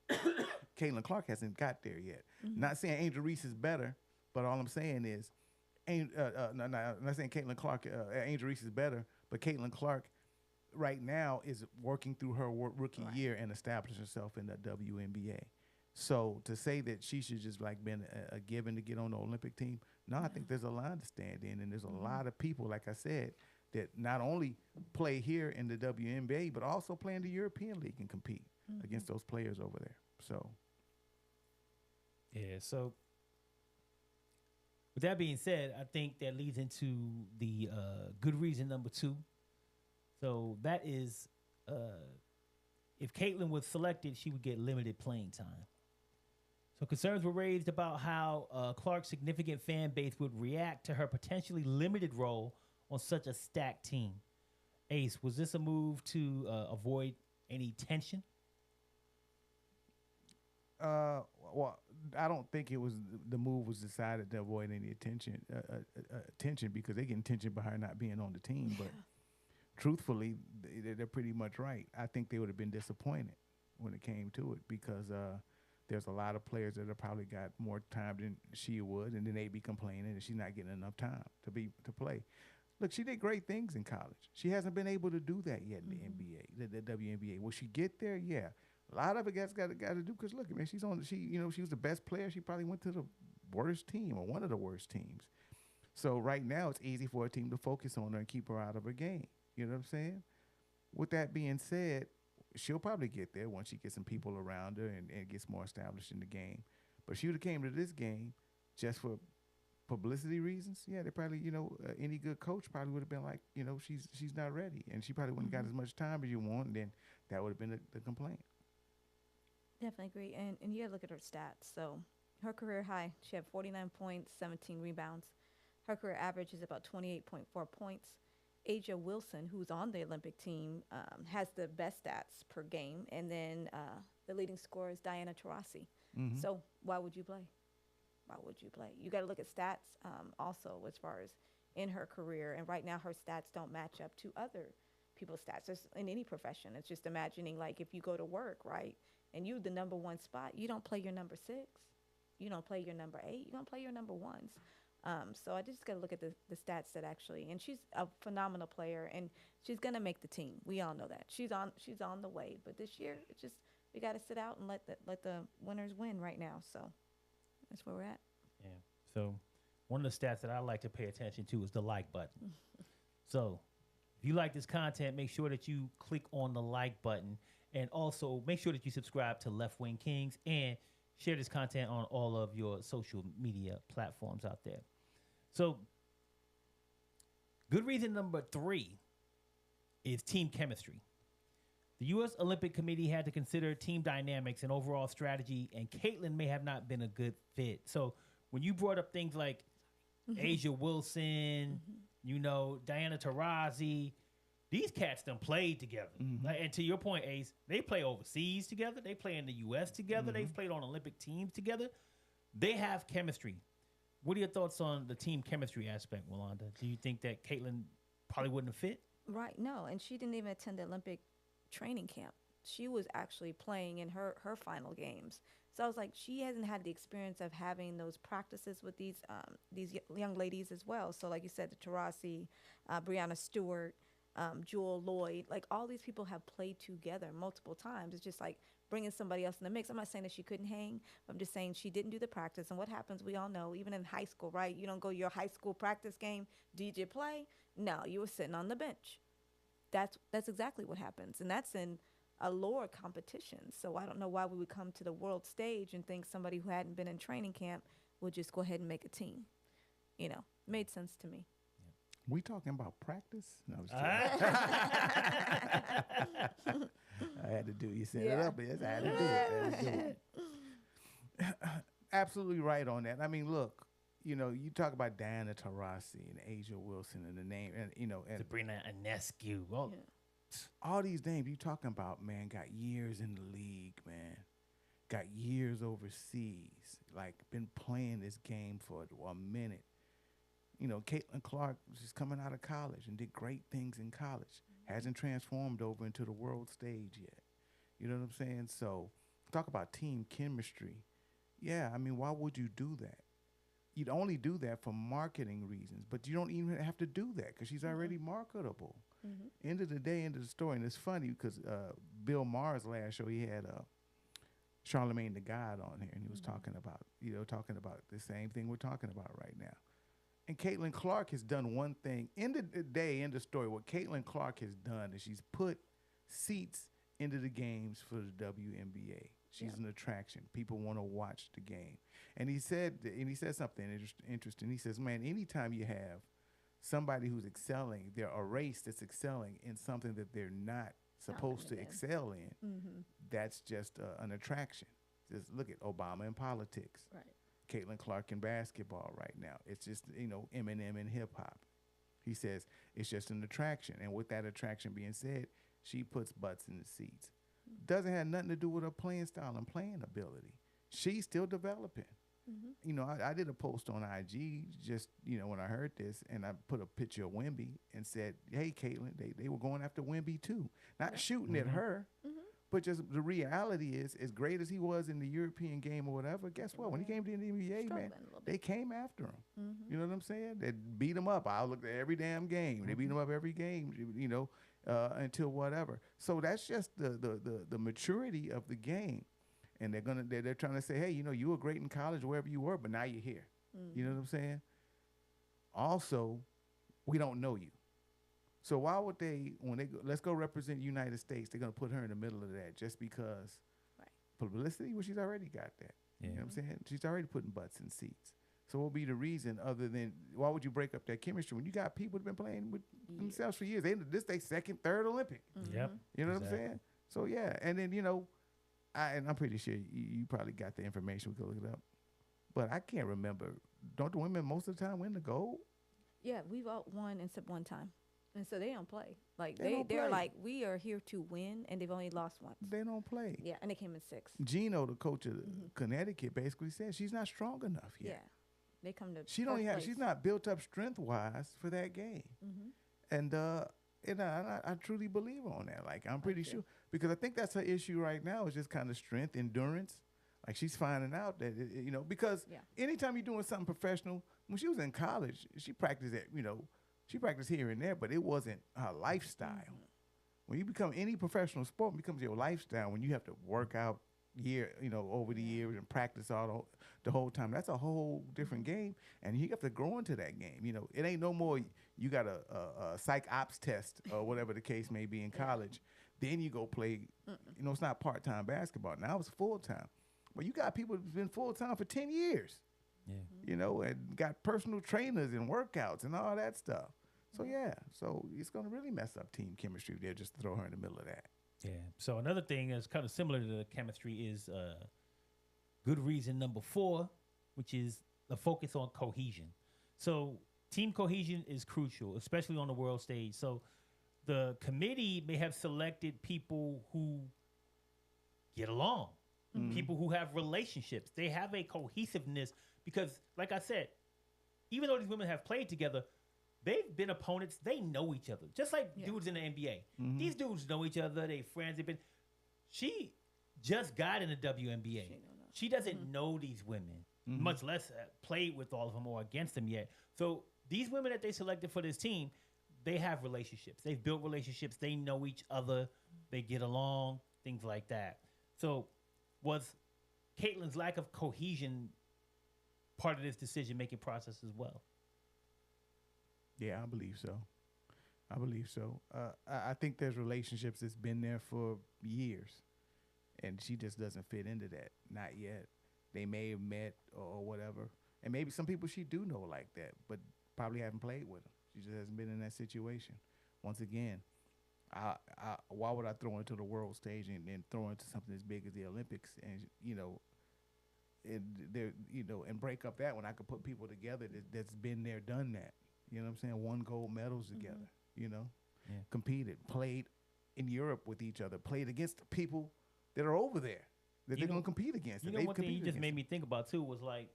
saying? Caitlin Clark hasn't got there yet. Not saying Angel Reese is better, but all I'm saying is, I'm not saying Caitlin Clark, Angel Reese is better, but Caitlin Clark right now is working through her rookie year and establishing herself in the WNBA. So to say that she should just been a given to get on the Olympic team, no, I think there's a line to stand in, and there's a lot of people, like I said, that not only play here in the WNBA, but also play in the European League and compete against those players over there. So, yeah. So, with that being said, I think that leads into the good reason number 2. So that is, if Caitlin was selected, she would get limited playing time. So concerns were raised about how Clark's significant fan base would react to her potentially limited role on such a stacked team. Ace, was this a move to avoid any tension? Well, I don't think it was the move was decided to avoid any attention because they get tension by her not being on the team. But truthfully, they're pretty much right. I think they would have been disappointed when it came to it because there's a lot of players that have probably got more time than she would, and then they'd be complaining that she's not getting enough time to play. Look, she did great things in college. She hasn't been able to do that yet in the NBA, the WNBA. Will she get there? Yeah. A lot of it got to do because look, man, she was the best player. She probably went to the worst team or one of the worst teams. So right now it's easy for a team to focus on her and keep her out of her game. You know what I'm saying? With that being said, she'll probably get there once she gets some people around her and gets more established in the game. But she would have came to this game just for publicity reasons. Yeah, they probably, any good coach probably would have been like, she's not ready. And she probably wouldn't got as much time as you want. And then that would have been the complaint. Definitely agree. And you got to look at her stats. So her career high, she had 49 points, 17 rebounds. Her career average is about 28.4 points. Aja Wilson, who's on the Olympic team, has the best stats per game. And then the leading scorer is Diana Taurasi. So why would you play? Why would you play? You got to look at stats also as far as in her career. And right now her stats don't match up to other people's stats. Just in any profession. It's just imagining like if you go to work, right, and you the number one spot, you don't play your number 6. You don't play your number 8. You don't play your number 1s. So I just got to look at the stats that actually, and she's a phenomenal player, and she's gonna make the team. We all know that she's on the way. But this year, it's just we got to sit out and let the winners win right now. So that's where we're at. Yeah. So one of the stats that I like to pay attention to is the like button. So if you like this content, make sure that you click on the like button, and also make sure that you subscribe to Left-Wing Kingz and share this content on all of your social media platforms out there. So, good reason number 3 is team chemistry. The U.S. Olympic Committee had to consider team dynamics and overall strategy, and Caitlin may have not been a good fit. So, when you brought up things like Aja Wilson, Diana Taurasi, these cats done played together. And to your point, Ace, they play overseas together. They play in the U.S. together. They've played on Olympic teams together. They have chemistry. What are your thoughts on the team chemistry aspect, Wanda? Do you think that Caitlin probably wouldn't have fit? Right, no. And she didn't even attend the Olympic training camp. She was actually playing in her final games. So I was like, she hasn't had the experience of having those practices with these young ladies as well. So like you said, the Taurasi, Brianna Stewart, Jewel Lloyd, like all these people have played together multiple times. It's just like bringing somebody else in the mix. I'm not saying that she couldn't hang, but I'm just saying she didn't do the practice. And what happens, we all know, even in high school, right? You don't go to your high school practice game. Did you play? No, you were sitting on the bench. That's exactly what happens. And that's in a lower competition. So I don't know why we would come to the world stage and think somebody who hadn't been in training camp would just go ahead and make a team. Made sense to me. We talking about practice? No, I was kidding. I had to do. You set it up. Yes, I had to do it. Absolutely right on that. I mean, look, you talk about Diana Taurasi and Aja Wilson and the name, and and Sabrina Ionescu. Well, all these names you talking about, man, got years in the league, man. Got years overseas. Like been playing this game for a minute. Caitlin Clark was just coming out of college and did great things in college. Hasn't transformed over into the world stage yet. You know what I'm saying? So talk about team chemistry. Yeah, I mean, why would you do that? You'd only do that for marketing reasons, but you don't even have to do that because she's already marketable. End of the day, end of the story. And it's funny because Bill Maher's last show, he had Charlemagne the God on here, and he was talking about the same thing we're talking about right now. And Caitlin Clark has done one thing. End of the day, end of story, what Caitlin Clark has done is she's put seats into the games for the WNBA. She's an attraction. People want to watch the game. And he said something interesting. He says, man, anytime you have somebody who's excelling, they're a race that's excelling in something that they're not supposed to excel in, that's just an attraction. Just look at Obama in politics. Right. Caitlin Clark in basketball right now. It's just, Eminem in hip hop. He says it's just an attraction. And with that attraction being said, she puts butts in the seats. Doesn't have nothing to do with her playing style and playing ability. She's still developing. I did a post on IG just, when I heard this, and I put a picture of Wemby and said, hey, Caitlin, they were going after Wemby too. Not shooting at her, but just the reality is, as great as he was in the European game or whatever, guess what? When he came to the NBA, man, they came after him. You know what I'm saying? They beat him up. I looked at every damn game. They beat him up every game, until whatever. So that's just the maturity of the game. And they're trying to say, hey, you were great in college, wherever you were, but now you're here. You know what I'm saying? Also, we don't know you. So why would let's go represent United States, they're going to put her in the middle of that just because publicity? Well, she's already got that. Yeah. You know what I'm saying? She's already putting butts in seats. So what would be the reason other than, why would you break up that chemistry when you got people that have been playing with themselves for years? This their second, third Olympic. Yep. You know what I'm saying? So, yeah. And then, and I'm pretty sure you probably got the information. We can look it up. But I can't remember. Don't the women most of the time win the gold? Yeah, we've all won except one time. And so they don't play. Like they're play. Like, we are here to win, and they've only lost once. They don't play. Yeah, and they came in 6. Gino, the coach of Connecticut, basically said she's not strong enough yet. Yeah, they come to. She's not built up strength wise for that game. And I truly believe on that. Like, I'm pretty sure, because I think that's her issue right now is just kind of strength, endurance. Like, she's finding out that because anytime you're doing something professional, when she was in college, she practiced at she practiced here and there, but it wasn't her lifestyle. When you become any professional sport, it becomes your lifestyle. When you have to work out over the years and practice the whole time, that's a whole different game, and you have to grow into that game. It ain't no more. You got a psych ops test or whatever the case may be in college. Then you go play. It's not part-time basketball now; it's full-time. Well, you got people who've been full-time for 10 years. Yeah. And got personal trainers and workouts and all that stuff. So, so it's going to really mess up team chemistry if they just throw her in the middle of that. Yeah. So another thing that's kind of similar to the chemistry is good reason number 4, which is the focus on cohesion. So team cohesion is crucial, especially on the world stage. So the committee may have selected people who get along, people who have relationships. They have a cohesiveness because, like I said, even though these women have played together, they've been opponents. They know each other, just like dudes in the NBA. These dudes know each other. They friends. They've been. She just got in the WNBA. She doesn't know these women, much less played with all of them or against them yet. So these women that they selected for this team, they have relationships. They've built relationships. They know each other. They get along, things like that. So was Caitlin's lack of cohesion part of this decision-making process as well? Yeah, I believe so. I think there's relationships that's been there for years, and she just doesn't fit into that. Not yet. They may have met or whatever, and maybe some people she do know like that, but probably haven't played with them. She just hasn't been in that situation. Once again, why would I throw into the world stage and then throw into something as big as the Olympics and and break up that when I could put people together that's been there, done that. You know what I'm saying? Won gold medals together, competed, played in Europe with each other, played against the people that are over there that they're going to compete against. You know, one thing you just made me think about, too, was like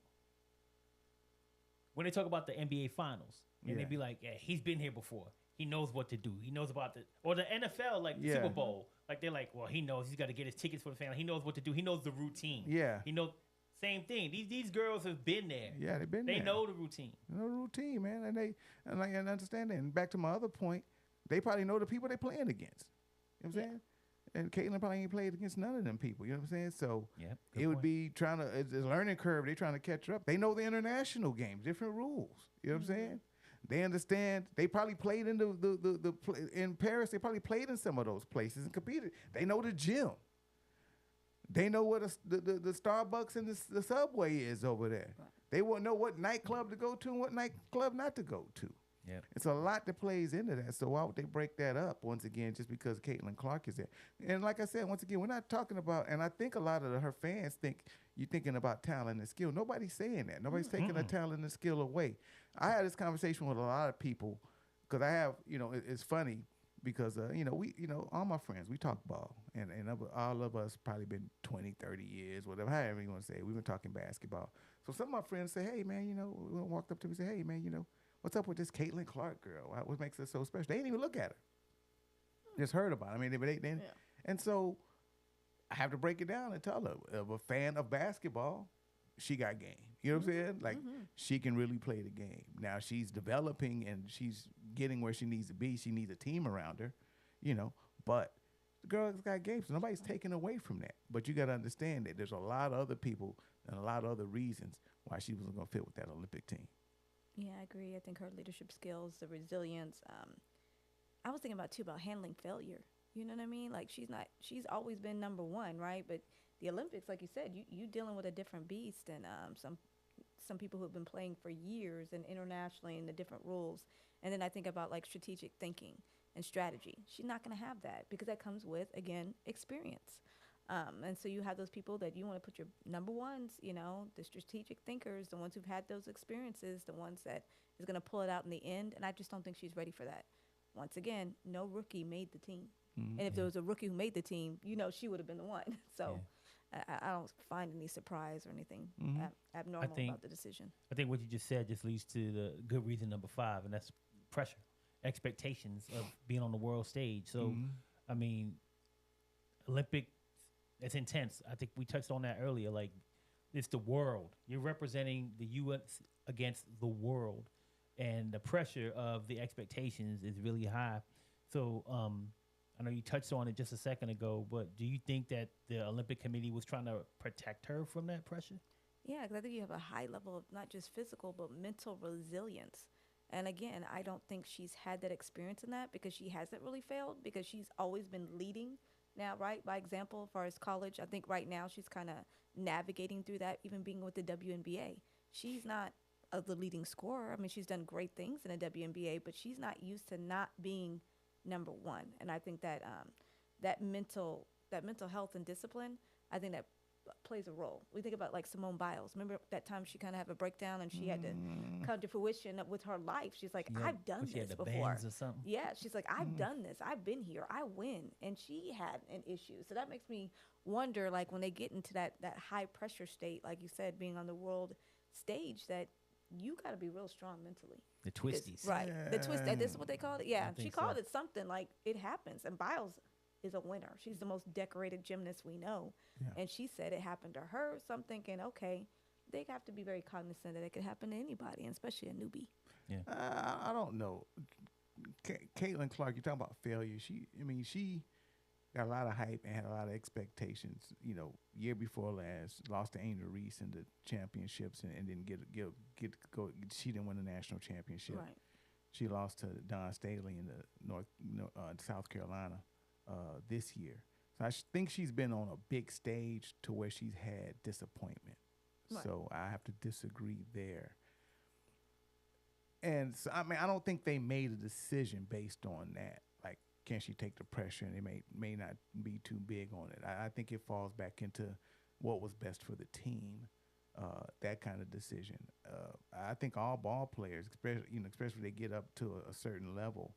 when they talk about the NBA Finals, and they be like, yeah, he's been here before. He knows what to do. He knows about or the NFL, like the Super Bowl. Like, they're like, well, he knows he's got to get his tickets for the family. He knows what to do. He knows the routine. Yeah. He knows. Same thing. These girls have been there. Yeah, they've been there. They know the routine. They know the routine, man. And I understand that. And back to my other point, they probably know the people they're playing against. You know what I'm saying? And Caitlin probably ain't played against none of them people. You know what I'm saying? So it would be it's a learning curve. They're trying to catch up. They know the international games, different rules. You know what I'm saying? They understand. They probably played in in Paris. They probably played in some of those places and competed. They know the gym. They know what the Starbucks and the Subway is over there. Right. They won't know what nightclub to go to and what nightclub not to go to. Yep. It's a lot that plays into that. So why would they break that up once again just because Caitlin Clark is there? And like I said, once again, we're not talking about, and I think a lot of her fans think you're thinking about talent and skill. Nobody's saying that. Nobody's taking the talent and skill away. I had this conversation with a lot of people because I have, it's funny because, all my friends, we talk ball. And all of us probably been 20, 30 years, whatever, however you want to say. We've been talking basketball. So some of my friends say, hey, man, we walked up to me and say, hey, man, what's up with this Caitlin Clark girl? What makes her so special? They didn't even look at her. Just heard about it. I mean, they and so I have to break it down and tell her, of a fan of basketball, she got game. You know what I'm saying? Like, she can really play the game. Now, she's developing and she's getting where she needs to be. She needs a team around her, but the girl's got game, so nobody's taking away from that. But you got to understand that there's a lot of other people and a lot of other reasons why she wasn't going to fit with that Olympic team. Yeah, I agree. I think her leadership skills, the resilience. I was thinking about handling failure. You know what I mean? Like, she's always been number one, right? But the Olympics, like you said, you dealing with a different beast than some people who have been playing for years and internationally and the different rules. And then I think about like strategic thinking and strategy. She's not going to have that because that comes with, again, experience. And so you have those people that you want to put your number ones, the strategic thinkers, the ones who've had those experiences, the ones that is going to pull it out in the end. And I just don't think she's ready for that. Once again, no rookie made the team. And if there was a rookie who made the team, she would have been the one. So I don't find any surprise or anything abnormal about the decision. I think what you just said just leads to the good reason number 5, and that's pressure, expectations of being on the world stage. So, I mean, Olympic, it's intense. I think we touched on that earlier. Like, it's the world. You're representing the U.S. against the world, and the pressure of the expectations is really high. So, I know you touched on it just a second ago, but do you think that the Olympic Committee was trying to protect her from that pressure? Yeah, because I think you have a high level of not just physical, but mental resilience. And again, I don't think she's had that experience in that because she hasn't really failed because she's always been leading now, right? By example, as far as college, I think right now she's kind of navigating through that, even being with the WNBA. She's not the leading scorer. I mean, she's done great things in the WNBA, but she's not used to not being number one. And I think that that mental health and discipline, I think that plays a role. We think about like Simone Biles. Remember that time she kind of had a breakdown and she had to come to fruition with her life. She's like, I've done she this had the before. bands or something. Yeah, she's like, I've done this. I've been here. I win. And she had an issue. So that makes me wonder, like when they get into that high pressure state, like you said, being on the world stage, that you got to be real strong mentally. The twisties. Right. Yeah. The twist. This is what they called it. Yeah. She called so. it something like it happens. And Biles is a winner. She's the most decorated gymnast we know. Yeah. And she said it happened to her. So I'm thinking, okay, they have to be very cognizant that it could happen to anybody, and especially a newbie. Yeah. I don't know. Caitlin Clark, you're talking about failure. She got a lot of hype and had a lot of expectations. Year before last, lost to Angel Reese in the championships and didn't get to go. She didn't win the national championship. Right. She lost to Don Staley in the South Carolina this year. So I think she's been on a big stage to where she's had disappointment. Right. So I have to disagree there. And so, I don't think they made a decision based on that. Like, can she take the pressure? And they may not be too big on it. I think it falls back into what was best for the team, that kind of decision. I think all ball players, especially if they get up to a certain level,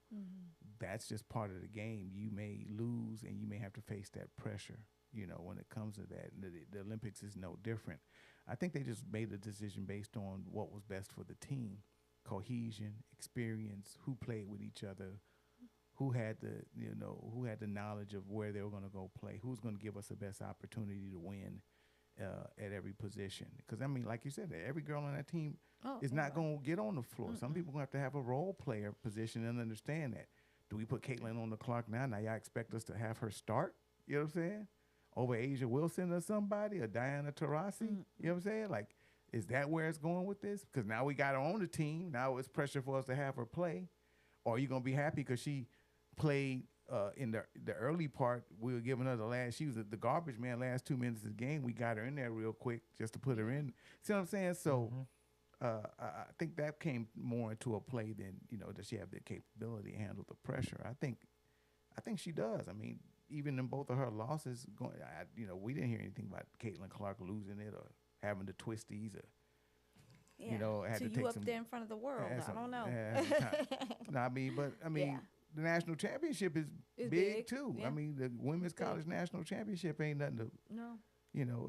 that's just part of the game. You may lose and you may have to face that pressure, when it comes to that. And the Olympics is no different. I think they just made a decision based on what was best for the team. Cohesion, experience, who played with each other, who had the knowledge of where they were going to go play, who's going to give us the best opportunity to win at every position. Because, like you said, every girl on that team is not going to get on the floor. Some people are going to have a role player position and understand that. Do we put Caitlin on the clock now? Now y'all expect us to have her start? You know what I'm saying? Over Asia Wilson or somebody, or Diana Taurasi? You know what I'm saying? Like, is that where it's going with this? Because now we got her on the team. Now it's pressure for us to have her play. Or are you going to be happy because she played in the early part? We were giving her she was the garbage man last 2 minutes of the game. We got her in there real quick just to put her in. See what I'm saying? So I think that came more into a play than, does she have the capability to handle the pressure? I think she does. I mean, even in both of her losses, we didn't hear anything about Caitlin Clark losing it or having the twisties or, had so to you take up some. there in front of the world. I don't know. No, I mean, Yeah. the national championship is It's big big, too. yeah. I mean, the women's college national championship ain't nothing to, No.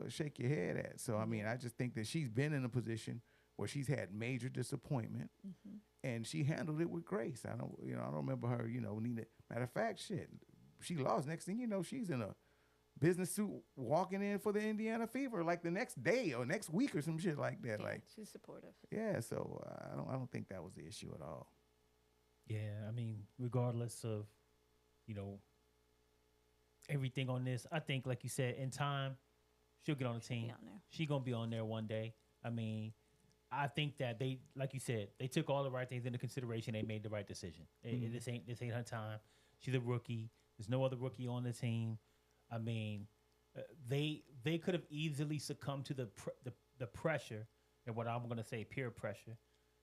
shake your head at. So I mean, I just think that she's been in a position where she's had major disappointment, and she handled it with grace. I don't remember her, needing it. Matter of fact, shit, she lost. Next thing you know, she's in a business suit walking in for the Indiana Fever like the next day or next week or some shit like that. Yeah, Like, she's supportive. yeah. So I don't think that was the issue at all. Yeah, I mean, regardless of, everything on this, I think, like you said, in time, she'll get on the team. Be on there. She gonna be on there one day. I mean, I think that they, like you said, they took all the right things into consideration. They made the right decision. This ain't her time. She's a rookie. There's no other rookie on the team. I mean, they could have easily succumbed to the pressure, and what I'm gonna say, peer pressure,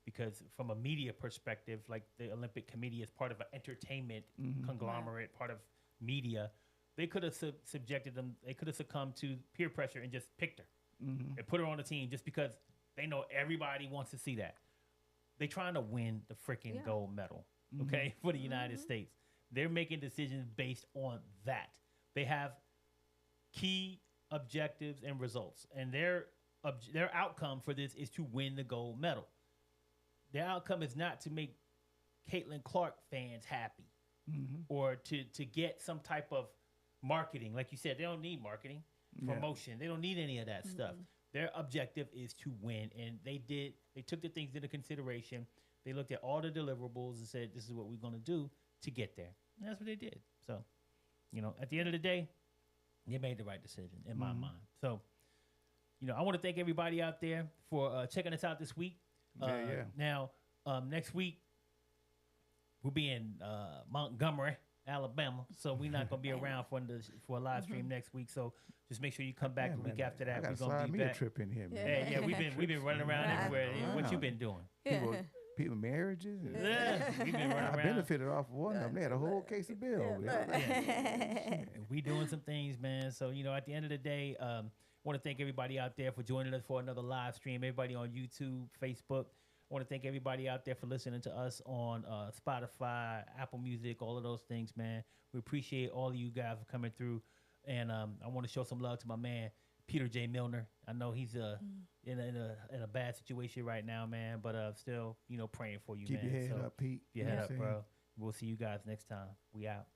because from a media perspective, like the Olympic Committee is part of an entertainment conglomerate, part of media. They could have subjected them. They could have succumbed to peer pressure and just picked her and put her on the team just because they know everybody wants to see that. They trying to win the freaking gold medal, okay, for the United States. They're making decisions based on that. They have key objectives and results, and their outcome for this is to win the gold medal. Their outcome is not to make Caitlin Clark fans happy or to get some type of marketing. Like you said, they don't need marketing, promotion. They don't need any of that stuff. Their objective is to win, and they took the things into consideration. They looked at all the deliverables and said, this is what we're going to do to get there. And that's what they did. So, at the end of the day, they made the right decision in my mind. So, I want to thank everybody out there for checking us out this week. Now, next week, we'll be in Montgomery, Alabama. So we're not going to be around for a live stream next week. So just make sure you come back the week after that. We're going to be back. A trip in here, man. Yeah, we've been running around everywhere. What you been doing? People marriages. And we've been running around. I benefited off of one of them. They had a whole case of bill over there. We doing some things, man. So, at the end of the day, I want to thank everybody out there for joining us for another live stream. Everybody on YouTube, Facebook. I want to thank everybody out there for listening to us on Spotify, Apple Music, all of those things, man. We appreciate all of you guys for coming through. And I want to show some love to my man, Peter J. Milner. I know he's in a bad situation right now, man, but still, praying for you, Keep man. your head up, Pete. Keep your head up, bro. We'll see you guys next time. We out.